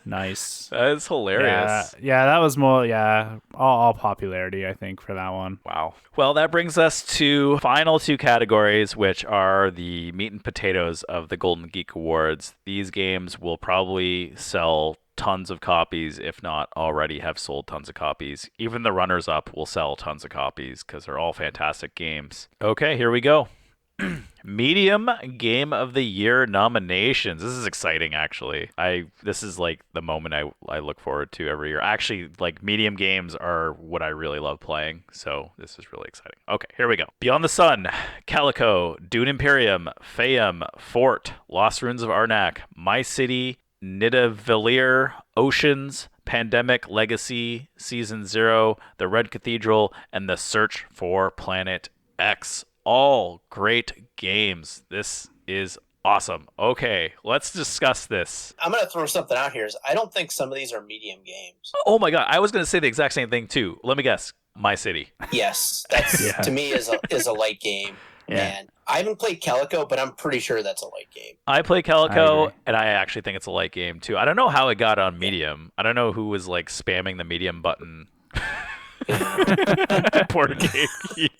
Nice. That is hilarious. Yeah, that was more, all popularity, I think, for that one. Wow. Well, that brings us to final two categories, which are the meat and potatoes of the Golden Geek Awards. These games will probably sell tons of copies, if not already have sold tons of copies. Even the runners-up will sell tons of copies because they're all fantastic games. Okay, here we go. Medium Game of the Year nominations. This is exciting, actually. This is like the moment I look forward to every year. Actually, like medium games are what I really love playing, so this is really exciting. Okay, here we go. Beyond the Sun, Calico, Dune Imperium, Fayum, Fort, Lost Ruins of Arnak, My City, Nidavellir, Oceans, Pandemic Legacy, Season 0, The Red Cathedral, and The Search for Planet X. All great games. This is awesome. Okay, let's discuss this. I'm going to throw something out here. I don't think some of these are medium games. Oh my god, I was going to say the exact same thing too. Let me guess. My City. Yes, that's to me is a light game. Yeah. And I haven't played Calico, but I'm pretty sure that's a light game. I play Calico, and I actually think it's a light game too. I don't know how it got on medium. I don't know who was like spamming the medium button. Board Game Geek.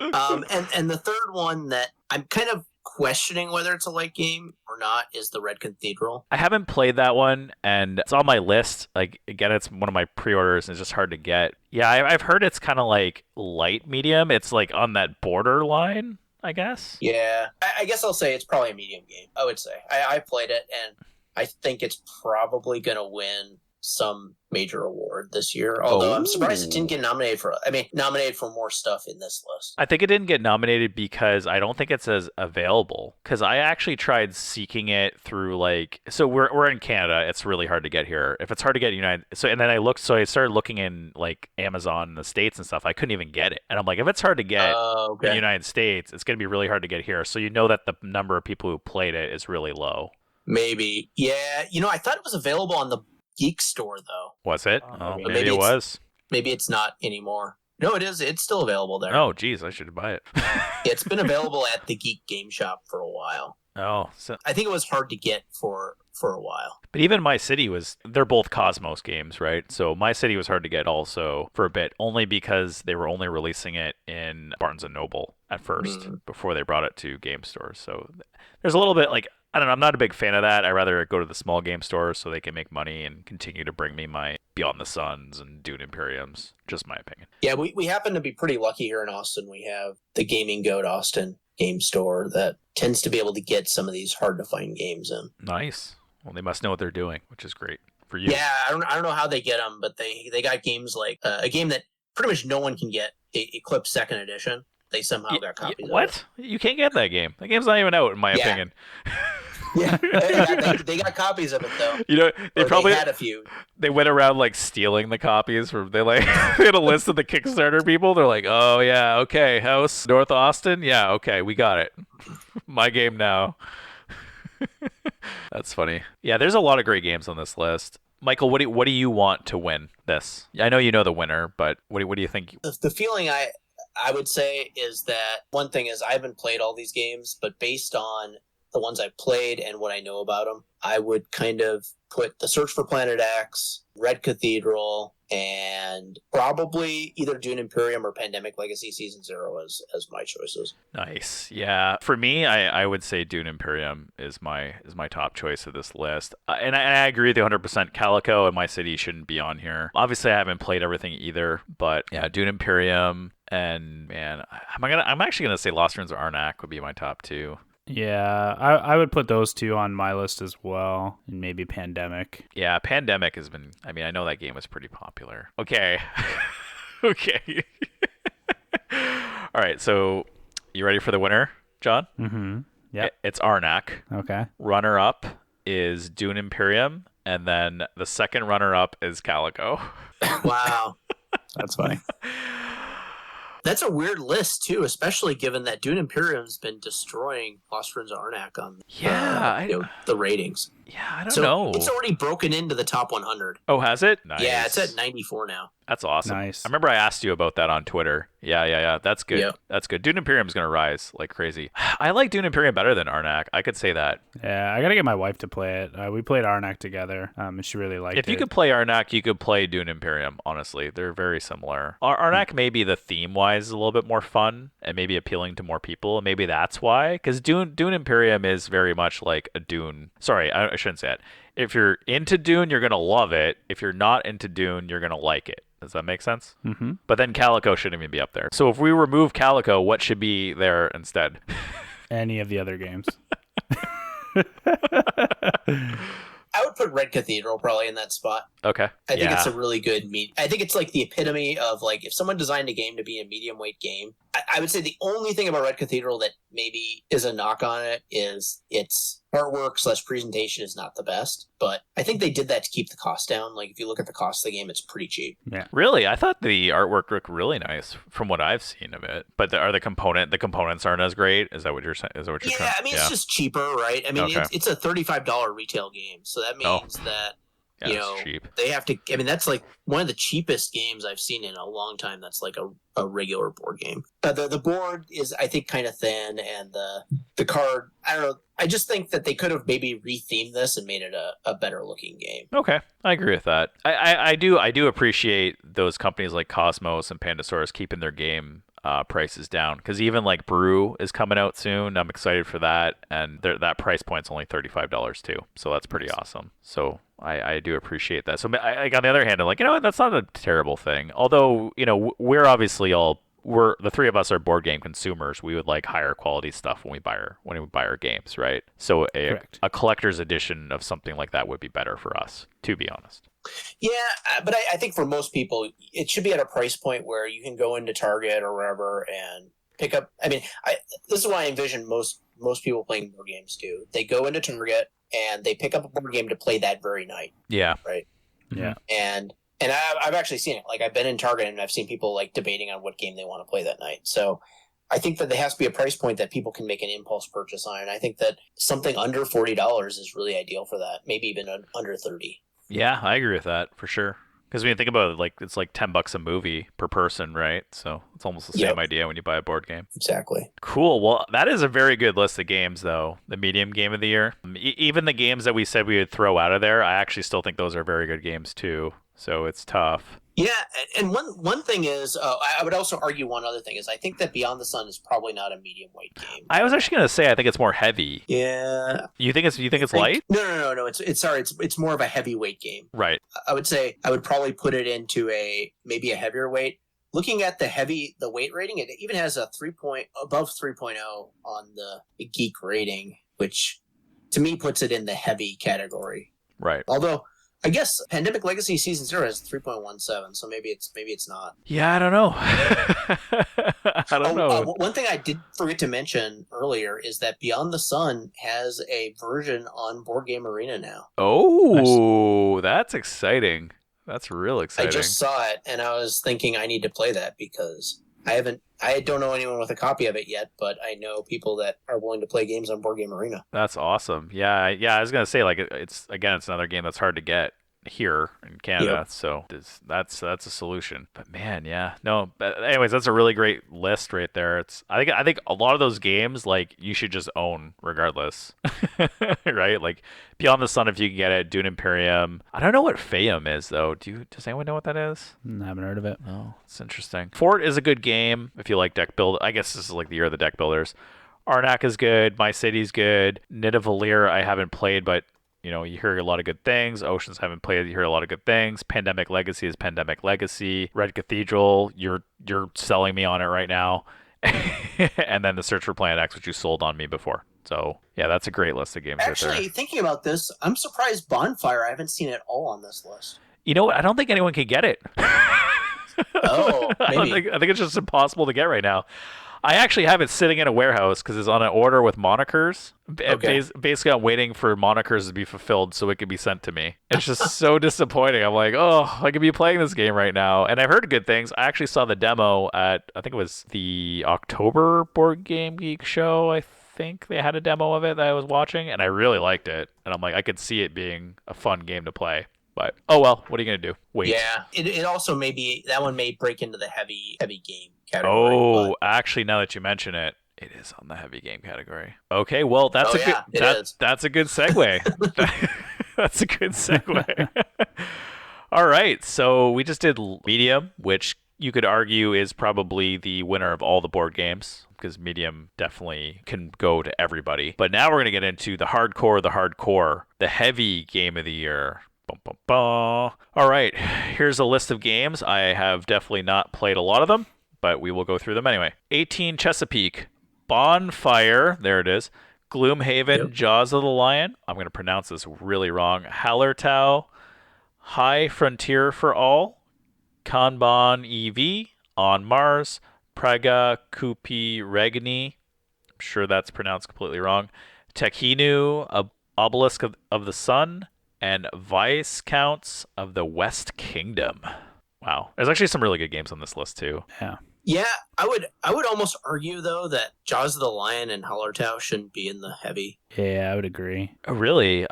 And the third one that I'm kind of questioning whether it's a light game or not is the Red Cathedral. I haven't played that one, and it's on my list. Like, again, it's one of my pre-orders, and it's just hard to get. Yeah, I've heard it's kind of like light medium. It's like on that borderline, I guess. Yeah, I guess I'll say it's probably a medium game. I would say I played it, and I think it's probably going to win some major award this year. Although I'm surprised it didn't get nominated for more stuff in this list. I think it didn't get nominated because I don't think it's as available. Because I actually tried seeking it through so we're in Canada. It's really hard to get here. If it's hard to get and then I started looking in like Amazon in the States and stuff. I couldn't even get it. And I'm like, if it's hard to get in the United States, it's going to be really hard to get here. So that the number of people who played it is really low. Maybe. Yeah. I thought it was available on the Geeks store, though. Was it? Maybe it was. Maybe it's not anymore. No, it is. It's still available there. Oh, geez, I should buy it. It's been available at the Geek Game Shop for a while. Oh, so I think it was hard to get for a while. But even My City they're both Cosmos games, right? So My City was hard to get also for a bit, only because they were only releasing it in Barnes & Noble at first before they brought it to game stores. So there's a little bit I don't know, I'm not a big fan of that. I'd rather go to the small game stores so they can make money and continue to bring me my Beyond the Suns and Dune Imperiums. Just my opinion. Yeah, we happen to be pretty lucky here in Austin. We have the Gaming Goat Austin game store that tends to be able to get some of these hard to find games in. Nice. Well, they must know what they're doing, which is great for you. Yeah, I don't know how they get them, but they got games like a game that pretty much no one can get, Eclipse 2nd Edition. They somehow got copies of it. What? You can't get that game. That game's not even out, in my opinion. Yeah, they got copies of it though. They probably had a few. They went around stealing the copies from. They had a list of the Kickstarter people. They're like, oh yeah, okay, House North Austin, yeah, okay, we got it. My game now. That's funny. Yeah, there's a lot of great games on this list. Michael, what do you want to win this? I know you know the winner, but what do you think? The feeling I would say is that one thing is I haven't played all these games, but based on the ones I've played and what I know about them, I would kind of put The Search for Planet X, Red Cathedral, and probably either Dune Imperium or Pandemic Legacy Season 0 as my choices. Nice. Yeah. For me, I would say Dune Imperium is my top choice of this list. And I agree with you 100%. Calico and My City shouldn't be on here. Obviously, I haven't played everything either, but yeah, Dune Imperium and man, I'm actually gonna say Lost Ruins of Arnak would be my top two. Yeah, I would put those two on my list as well, and maybe Pandemic. Yeah, Pandemic has been. I mean, I know that game was pretty popular. Okay. Okay. All right. So, you ready for the winner, John? Mm-hmm. Yeah. It's Arnak. Okay. Runner up is Dune Imperium, and then the second runner up is Calico. Wow. That's funny. That's a weird list, too, especially given that Dune Imperium's been destroying Lost Ruins of Arnak on the ratings. Yeah, I don't know. It's already broken into the top 100. Oh, has it? Nice. Yeah, it's at 94 now. That's awesome. Nice. I remember I asked you about that on Twitter. Yeah. That's good. Yep. That's good. Dune Imperium's going to rise like crazy. I like Dune Imperium better than Arnak. I could say that. Yeah, I got to get my wife to play it. We played Arnak together, and she really liked it. If you could play Arnak, you could play Dune Imperium, honestly. They're very similar. Arnak may be the theme-wise a little bit more fun and maybe appealing to more people, and maybe that's why. Because Dune Imperium is very much like a Dune. Sorry, I shouldn't say it. If you're into Dune, you're going to love it. If you're not into Dune, you're going to like it. Does that make sense? Mm-hmm. But then Calico shouldn't even be up there. So if we remove Calico, what should be there instead? Any of the other games. I would put Red Cathedral probably in that spot. Okay. I think it's a really good I think it's like the epitome of like if someone designed a game to be a medium weight game. I would say the only thing about Red Cathedral that maybe is a knock on it is its artwork / presentation is not the best. But I think they did that to keep the cost down. Like if you look at the cost of the game, it's pretty cheap. Yeah. Really? I thought the artwork looked really nice from what I've seen of it. But the components aren't as great? Is that what you're saying? Yeah, I mean it's just cheaper, right? I mean it's a $35 retail game. So that means that cheap. They have to. I mean, that's like one of the cheapest games I've seen in a long time. That's like a regular board game. The board is, I think, kind of thin, and the card. I don't know. I just think that they could have maybe rethemed this and made it a better looking game. Okay, I agree with that. I do appreciate those companies like Cosmos and Pandasaurus keeping their game prices down, because even like Brew is coming out soon. I'm excited for that, and that price point's only $35 too, so that's pretty awesome. So I do appreciate that. So on the other hand, I'm like, that's not a terrible thing. Although we're obviously the three of us are board game consumers. We would like higher quality stuff when we buy our games, right? So a collector's edition of something like that would be better for us, to be honest. Yeah, but I think for most people, it should be at a price point where you can go into Target or wherever and pick up. I mean, this is why I envision most people playing board games too. They go into Target and they pick up a board game to play that very night. Yeah. Right. Yeah. And I've actually seen it. Like I've been in Target and I've seen people like debating on what game they want to play that night. So I think that there has to be a price point that people can make an impulse purchase on. And I think that something under $40 is really ideal for that. Maybe even under $30. Yeah, I agree with that for sure. Because when you think about it, it's like $10 a movie per person, right? So it's almost the same idea when you buy a board game. Exactly. Cool. Well, that is a very good list of games, though. The medium game of the year. Even the games that we said we would throw out of there, I actually still think those are very good games too. So it's tough. Yeah, and one thing is, I would also argue one other thing is I think that Beyond the Sun is probably not a medium weight game. I was actually going to say I think it's more heavy. Yeah. You think it's light? No. It's more of a heavyweight game. Right. I would say I would probably put it into maybe a heavier weight. Looking at the weight rating, it even has a above 3.0 on the Geek rating, which to me puts it in the heavy category. Right. Although I guess Pandemic Legacy Season 0 has 3.17, so maybe it's not. Yeah, I don't know. I don't know. One thing I did forget to mention earlier is that Beyond the Sun has a version on Board Game Arena now. Oh, that's exciting. That's real exciting. I just saw it, and I was thinking I need to play that because I don't know anyone with a copy of it yet, but I know people that are willing to play games on Board Game Arena. That's awesome. Yeah. I was gonna say it's another game that's hard to get here in Canada. Yep. So that's a solution. But man, yeah, no. But anyways, that's a really great list right there. I think a lot of those games like you should just own regardless, right? Like Beyond the Sun if you can get it. Dune Imperium. I don't know what Fayum is though. Does anyone know what that is? I haven't heard of it. Oh, it's interesting. Fort is a good game if you like deck build. I guess this is like the year of the deck builders. Arnak is good. My City's good. Nidavellir I haven't played, but you hear a lot of good things. Oceans haven't played. You hear a lot of good things. Pandemic Legacy is Pandemic Legacy. Red Cathedral, you're selling me on it right now. And then the Search for Planet X, which you sold on me before. So yeah, that's a great list of games. Actually, right there. thinking about this, I'm surprised Bonfire. I haven't seen it all on this list. You know what? I don't think anyone can get it. Oh, maybe. I think it's just impossible to get right now. I actually have it sitting in a warehouse because it's on an order with monikers. Okay. Basically, I'm waiting for monikers to be fulfilled so it can be sent to me. It's just so disappointing. I'm like, oh, I could be playing this game right now. And I've heard good things. I actually saw the demo at, I think it was the October Board Game Geek show. I think they had a demo of it that I was watching, and I really liked it. And I'm like, I could see it being a fun game to play. But, oh well, what are you going to do? Wait. Yeah, it also that one may break into the heavy game category. Oh, actually, now that you mention it, it is on the heavy game category. Okay, well, that's a good segue. That's a good segue. All right, so we just did Medium, which you could argue is probably the winner of all the board games, because Medium definitely can go to everybody. But now we're going to get into the hardcore, the heavy game of the year. Bum, bum, bum. All right, here's a list of games. I have definitely not played a lot of them, but we will go through them anyway. 18 Chesapeake, Bonfire, there it is, Gloomhaven, Yep. Jaws of the Lion, I'm going to pronounce this really wrong, Hallertau, High Frontier for All, Kanban EV, On Mars, Praga Kupi Regni, I'm sure that's pronounced completely wrong, Tekhinu, Obelisk of the Sun, and Viscounts of the West Kingdom. Wow. There's actually some really good games on this list too. Yeah. Yeah, I would almost argue though that Jaws of the Lion and Hallertau shouldn't be in the heavy. Yeah, I would agree. Oh, really?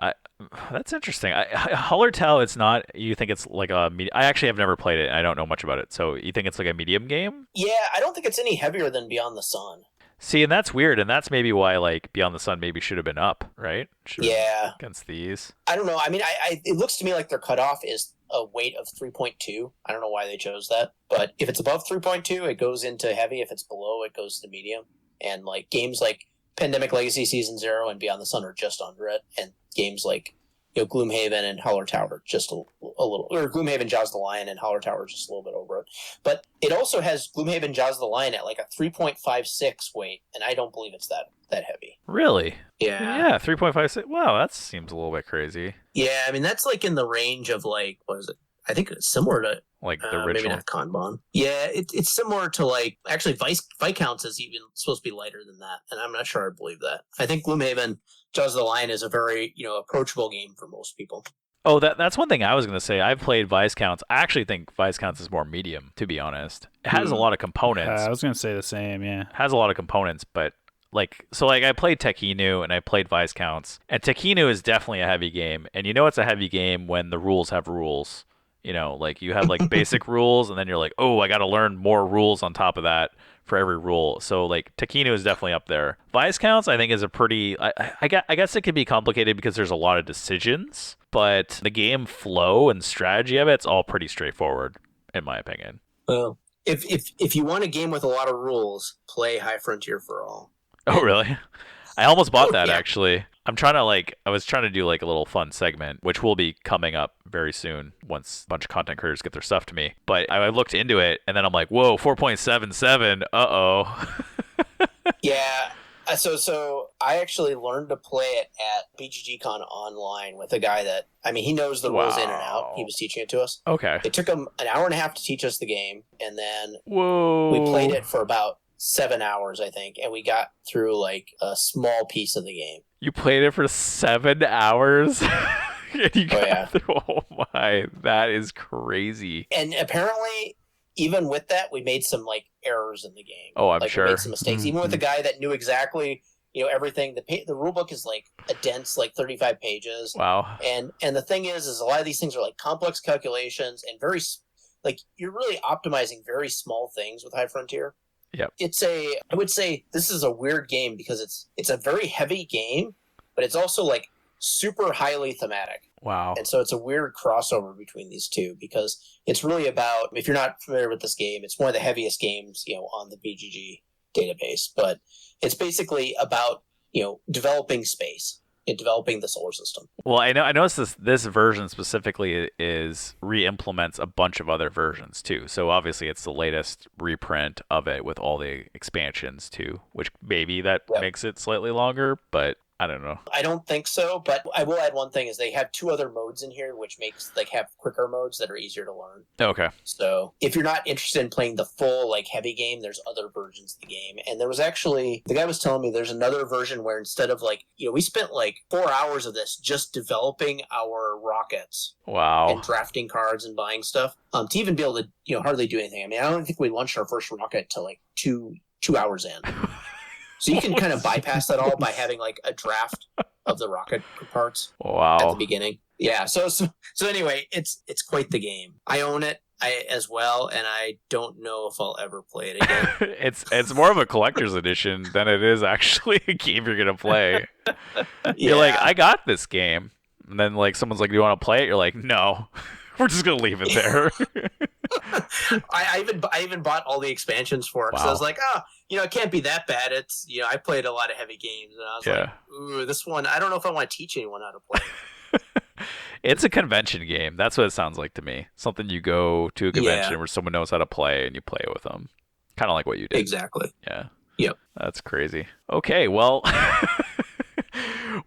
That's interesting. Hallertau, it's not. You think it's like a medium? I actually have never played it, and I don't know much about it. So you think it's like a medium game? Yeah, I don't think it's any heavier than Beyond the Sun. See, and that's weird, and that's maybe why like Beyond the Sun maybe should have been up, right? Yeah. Against these. I don't know. I mean, it looks to me like their cutoff is a weight of 3.2. I don't know why they chose that, but if it's above 3.2, it goes into heavy. If it's below, it goes to medium. And like games like Pandemic Legacy Season 0 and Beyond the Sun are just under it, and games like Gloomhaven and Hallertau are just a little, or Gloomhaven, Jaws of the Lion, and Hallertau are just a little bit over it. But it also has Gloomhaven, Jaws of the Lion at like a 3.56 weight, and I don't believe it's that heavy. Really? Yeah. 3.56. Wow, that seems a little bit crazy. Yeah, I mean that's like in the range of like, what is it? I think it's similar to Like the maybe original. not Kanban. Yeah, it's similar to like actually Viscounts is even supposed to be lighter than that, and I'm not sure I believe that. I think Gloomhaven, Jaws of the Lion is a very approachable game for most people. Oh, that's one thing I was going to say. I've played Viscounts. I actually think Viscounts is more medium, to be honest. It has a lot of components. I was going to say the same, yeah. Has a lot of components, but I played Tekhinu and I played Viscounts. And Tekhinu is definitely a heavy game. And it's a heavy game when the rules have rules. Like you have like basic rules, and then you're like, oh, I got to learn more rules on top of that for every rule. So like Tekhinu is definitely up there. Viscounts, I think, is a pretty. I guess it could be complicated because there's a lot of decisions, but the game flow and strategy of it's all pretty straightforward, in my opinion. Well, if you want a game with a lot of rules, play High Frontier for All. Oh, really? I almost bought that yeah. actually. I was trying to do like a little fun segment, which will be coming up very soon once a bunch of content creators get their stuff to me. But I looked into it, and then I'm like, whoa, 4.77. Uh-oh. Yeah. So I actually learned to play it at BGGCon online with a guy that, he knows the rules in and out. He was teaching it to us. Okay. It took him an hour and a half to teach us the game, and then Whoa. we played it for about 7 hours, I think, and we got through like a small piece of the game. You played it for 7 hours? And you got through, oh my, that is crazy. And apparently, even with that, we made some like errors in the game. Oh, I'm like, sure. We made some mistakes. Even with a guy that knew exactly everything. The rule book is like a dense 35 pages. Wow. And the thing is a lot of these things are like complex calculations and very you're really optimizing very small things with High Frontier. Yep. I would say this is a weird game because it's a very heavy game, but it's also like super highly thematic. Wow. And so it's a weird crossover between these two because it's really about, if you're not familiar with this game, it's one of the heaviest games, on the BGG database, but it's basically about, developing space and developing the solar system. Well, I noticed this version specifically is re-implements a bunch of other versions too. So obviously it's the latest reprint of it with all the expansions too, which maybe that makes it slightly longer, but I don't know. I don't think so, but I will add one thing is they have 2 other modes in here, which makes have quicker modes that are easier to learn. Okay. So if you're not interested in playing the full heavy game, there's other versions of the game. And there was actually, the guy was telling me there's another version where instead of we spent 4 hours of this just developing our rockets. Wow. And drafting cards and buying stuff to even be able to, hardly do anything. I mean, I don't think we launched our first rocket till 2 hours in. So you can kind of bypass that all by having a draft of the rocket parts at the beginning. Yeah. So anyway, it's quite the game. I own it as well, and I don't know if I'll ever play it again. It's more of a collector's edition than it is actually a game you're gonna play. You're like, I got this game, and then someone's like, "Do you want to play it?" You're like, "No." We're just gonna leave it there. I even bought all the expansions for it because I was like, it can't be that bad. It's I played a lot of heavy games, and I was like, ooh, this one, I don't know if I want to teach anyone how to play. It's a convention game. That's what it sounds like to me. Something you go to a convention where someone knows how to play and you play with them. Kind of like what you did. Exactly. Yeah. Yep. That's crazy. Okay, well.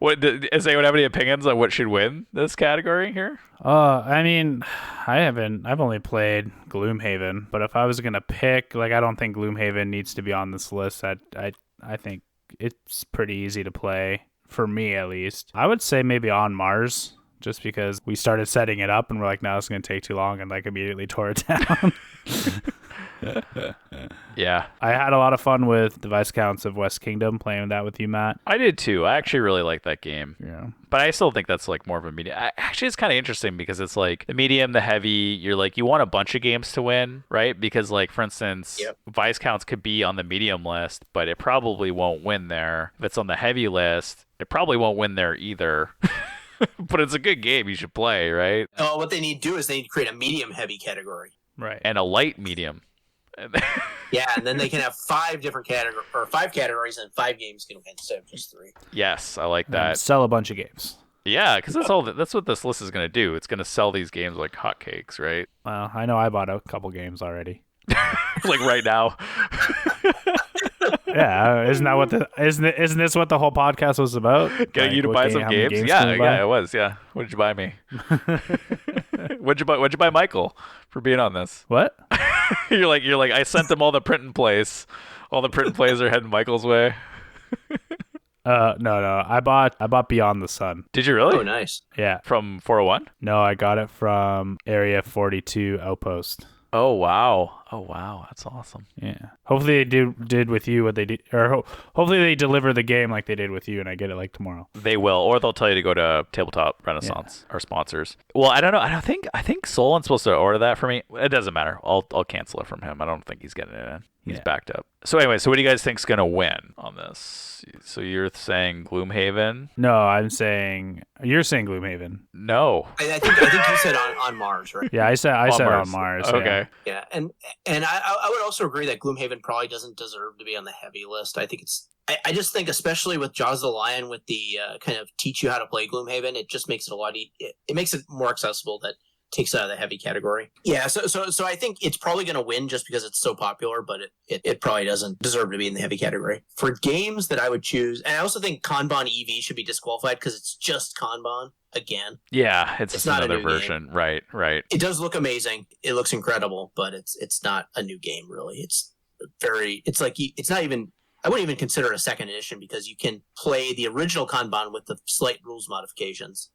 Does anyone have any opinions on what should win this category here? I mean, I've only played Gloomhaven, but if I was gonna pick, I don't think Gloomhaven needs to be on this list. I think it's pretty easy to play for me at least. I would say maybe On Mars, just because we started setting it up and we're like, no, it's gonna take too long, and immediately tore it down. Yeah. I had a lot of fun with Device Counts of West Kingdom, playing that with you, Matt. I did too. I actually really like that game. Yeah. But I still think that's more of a medium. Actually, it's kind of interesting because it's the medium, the heavy, you're you want a bunch of games to win, right? Because for instance, Vice Counts could be on the medium list, but it probably won't win there. If it's on the heavy list, it probably won't win there either. But it's a good game you should play, right? Oh, what they need to do is they need to create a medium heavy category. Right. And a light medium. Yeah, and then they can have 5 different categories, or 5 categories, and 5 games can win instead of just 3. Yes, I like that. And sell a bunch of games. Yeah, because that's what this list is going to do. It's going to sell these games like hotcakes, right? Well, I know I bought a couple games already. Right now. Yeah, isn't this what the whole podcast was about? Getting you to buy some games? Yeah, it was. Yeah. What did you buy me? What'd you buy Michael for being on this? What? You're like I sent them all the print in place. All the print in plays are heading Michael's way. No. I bought Beyond the Sun. Did you really? Oh, nice. Yeah. From 401? No, I got it from Area 42 Outpost. Oh wow, that's awesome. Yeah. Hopefully they did with you what they did, or hopefully they deliver the game like they did with you, and I get it tomorrow. They will, or they'll tell you to go to Tabletop Renaissance, our sponsors. Well, I don't know. I think Solon's supposed to order that for me. It doesn't matter. I'll cancel it from him. I don't think he's getting it in. He's backed up. So anyway, what do you guys think's gonna win on this? So you're saying Gloomhaven? No, you're saying Gloomhaven. No, I think you said on Mars, right? Yeah, I said on Mars. Okay. Yeah, and I would also agree that Gloomhaven probably doesn't deserve to be on the heavy list. I think I just think, especially with Jaws of the Lion, with the kind of teach you how to play Gloomhaven, it just makes it a lot. It makes it more accessible. That takes it out of the heavy category. Yeah, so I think it's probably going to win just because it's so popular, but it probably doesn't deserve to be in the heavy category. For games that I would choose, and I also think Kanban EV should be disqualified because it's just Kanban again. Yeah, it's just not another a new version. game. Right. It does look amazing. It looks incredible, but it's not a new game really. It's not even, I wouldn't even consider it a second edition because you can play the original Kanban with the slight rules modifications,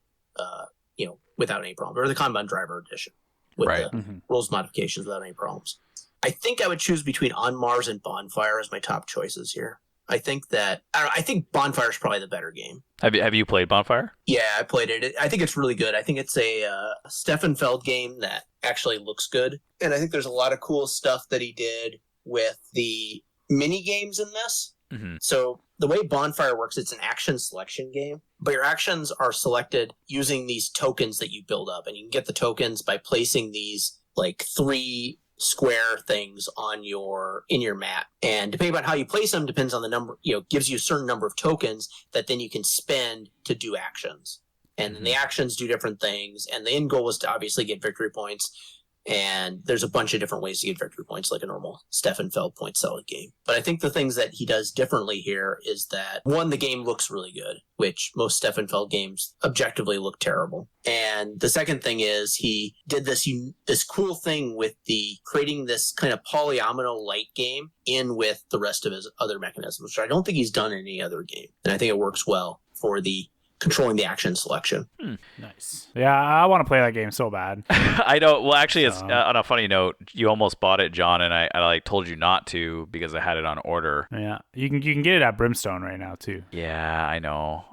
without any problem, or the Kanban driver edition with the rules modifications without any problems. I think I would choose between On Mars and Bonfire as my top choices here. I think that I think Bonfire is probably the better game. Have you played Bonfire? Yeah, I played it. I think it's really good. I think it's a Stefan Feld game that actually looks good, and I think there's a lot of cool stuff that he did with the mini games in this. Mm-hmm. So the way Bonfire works, it's an action selection game, but your actions are selected using these tokens that you build up, and you can get the tokens by placing these like 3 square things in your map, and depending on how you place them depends on the number, gives you a certain number of tokens that then you can spend to do actions, and then the actions do different things, and the end goal is to obviously get victory points. And there's a bunch of different ways to get victory points, like a normal Stefan Feld point salad game. But I think the things that he does differently here is that, one, the game looks really good, which most Stefan Feld games objectively look terrible. And the second thing is he did this cool thing with creating this kind of polyomino light game in with the rest of his other mechanisms, which I don't think he's done in any other game. And I think it works well for controlling the action selection. Nice. Yeah, I want to play that game so bad. I know. Well, actually, it's on a funny note. You almost bought it, John, and I told you not to because I had it on order. Yeah, you can get it at Brimstone right now too. Yeah, I know.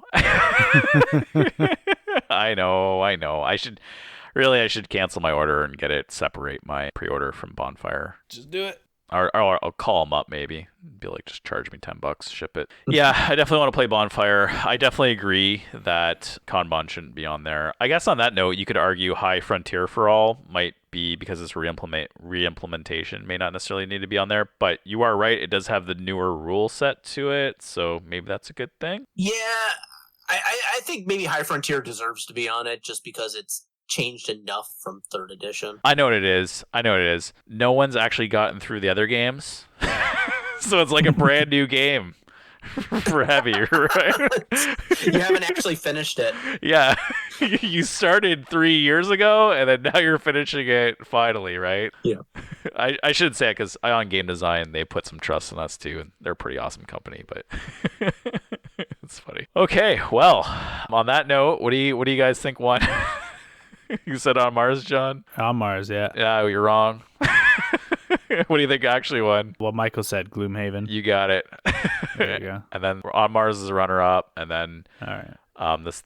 I know. I should cancel my order and separate my pre-order from Bonfire. Just do it. Or I'll call them up maybe. Be like, just charge me $10, ship it. Yeah, I definitely want to play Bonfire. I definitely agree that Kanban shouldn't be on there. I guess on that note, you could argue High Frontier for All might be, because it's re-implementation, may not necessarily need to be on there. But you are right, it does have the newer rule set to it, so maybe that's a good thing. Yeah, I think maybe High Frontier deserves to be on it just because it's changed enough from 3rd edition. I know what it is. No one's actually gotten through the other games. So it's like a brand new game for Heavy, right? You haven't actually finished it. Yeah. You started 3 years ago, and then now you're finishing it finally, right? Yeah. I should say it because Ion Game Design, they put some trust in us too, and they're a pretty awesome company, but it's funny. Okay, well, on that note, what do you guys think won? You said On Mars, John? On Mars, yeah. Yeah, you're wrong. What do you think actually won? Well, Michael said Gloomhaven. You got it. There you go. And then On Mars is a runner-up, and then all right.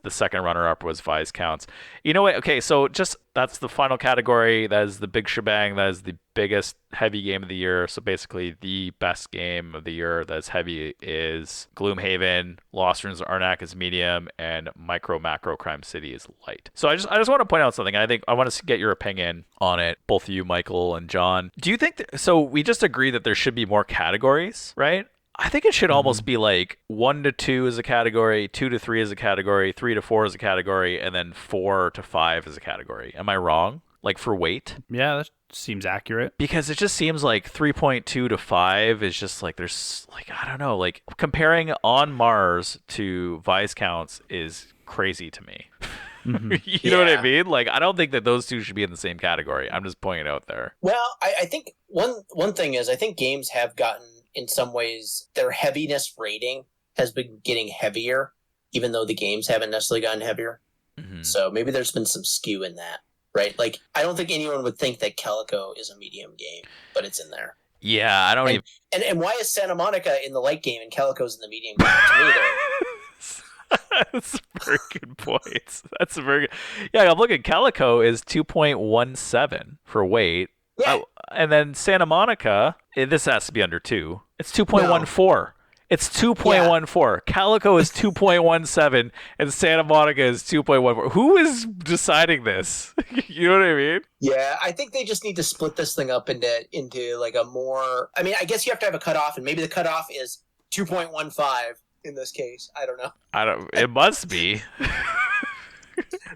The second runner-up was Viscounts. You know what? Okay, so that's the final category. That is the big shebang. That is the biggest heavy game of the year. So basically, the best game of the year that's heavy is Gloomhaven, Lost Ruins of Arnak is medium, and Micro Macro Crime City is light. So I just want to point out something. I think I want to get your opinion on it, both of you, Michael and John. Do you think so? We just agree that there should be more categories, right? I think it should almost be like 1 to 2 is a category, 2 to 3 is a category, 3 to 4 is a category, and then 4 to 5 is a category. Am I wrong? Like for weight? Yeah, that seems accurate. Because it just seems like 3.2 to 5 is just like there's like, I don't know, like comparing On Mars to Viscounts is crazy to me. Mm-hmm. You know what I mean? Like, I don't think that those two should be in the same category. I'm just pointing it out there. Well, I think one thing is I think games have gotten, in some ways, their heaviness rating has been getting heavier, even though the games haven't necessarily gotten heavier. Mm-hmm. So maybe there's been some skew in that, right? Like, I don't think anyone would think that Calico is a medium game, but it's in there. Yeah, I don't even... And why is Santa Monica in the light game and Calico's in the medium game? To me, that's a very good point. That's a very good... Yeah, I'm looking. Calico is 2.17 for weight. Yeah. Oh, and then Santa Monica, this has to be under 2. It's 2.14. No. It's 2.14. Yeah. Calico is 2.17, and Santa Monica is 2.14. Who is deciding this? You know what I mean? Yeah, I think they just need to split this thing up into like a more... I mean, I guess you have to have a cutoff, and maybe the cutoff is 2.15 in this case. I don't know. It must be.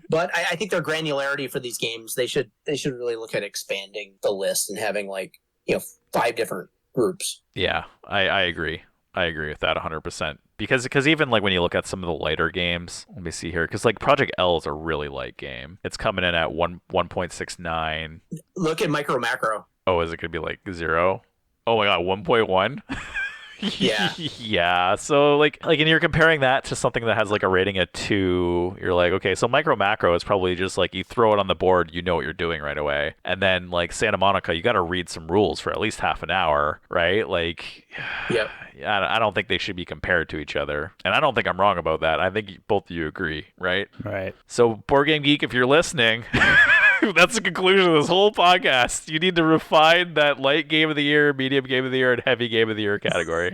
But I think their granularity for these games, they should really look at expanding the list and having 5 different groups. Yeah, I agree. I agree with that 100%. Because even like when you look at some of the lighter games, let me see here, because like Project L is a really light game. It's coming in at 1.69. Look at Micro Macro. Oh, is it gonna be like 0? Oh my god, 1.1. Yeah. Yeah. So like, and you're comparing that to something that has like a rating of 2. You're like, okay, so micro macro is probably just like you throw it on the board, you know what you're doing right away. And then like Santa Monica, you got to read some rules for at least half an hour, right? Like, Yep. I don't think they should be compared to each other. And I don't think I'm wrong about that. I think both of you agree, right? Right. So Board Game Geek, if you're listening, that's the conclusion of this whole podcast. You need to refine that light game of the year, medium game of the year, and heavy game of the year category.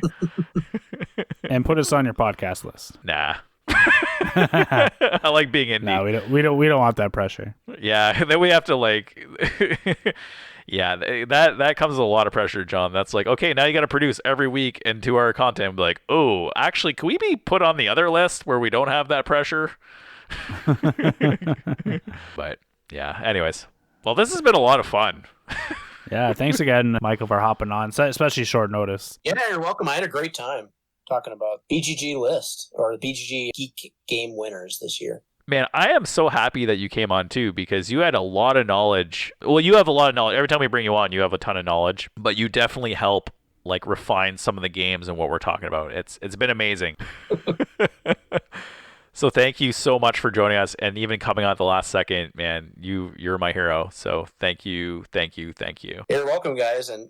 And put us on your podcast list. Nah. I like being indie. No, we don't want that pressure. Yeah, and then we have to like yeah, that comes with a lot of pressure, John. That's like, okay, now you got to produce every week and 2-hour content. Be like, oh, actually, can we be put on the other list where we don't have that pressure? But yeah, anyways. Well, this has been a lot of fun. Yeah, thanks again, Michael, for hopping on, especially short notice. Yeah, you're welcome. I had a great time talking about BGG list or the BGG Geek game winners this year. Man, I am so happy that you came on too, because you had a lot of knowledge. Well, you have a lot of knowledge. Every time we bring you on, you have a ton of knowledge, but you definitely help like refine some of the games and what we're talking about. It's been amazing. So thank you so much for joining us, and even coming on at the last second, man. You're my hero. So thank you. You're welcome, guys. And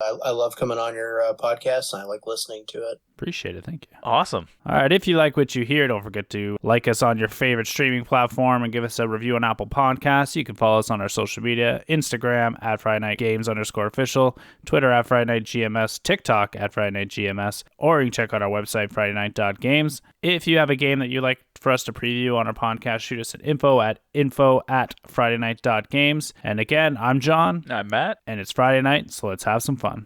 I love coming on your podcast, and I like listening to it. Appreciate it. Thank you. Awesome. All right. If you like what you hear, don't forget to like us on your favorite streaming platform and give us a review on Apple Podcasts. You can follow us on our social media, Instagram @FridayNightGames_official, Twitter @FridayNightGMS, TikTok @FridayNightGMS, or you can check out our website, FridayNight.Games. If you have a game that you'd like for us to preview on our podcast, shoot us at info@FridayNight.Games. And again, I'm John. I'm Matt. And it's Friday night, so let's have some fun.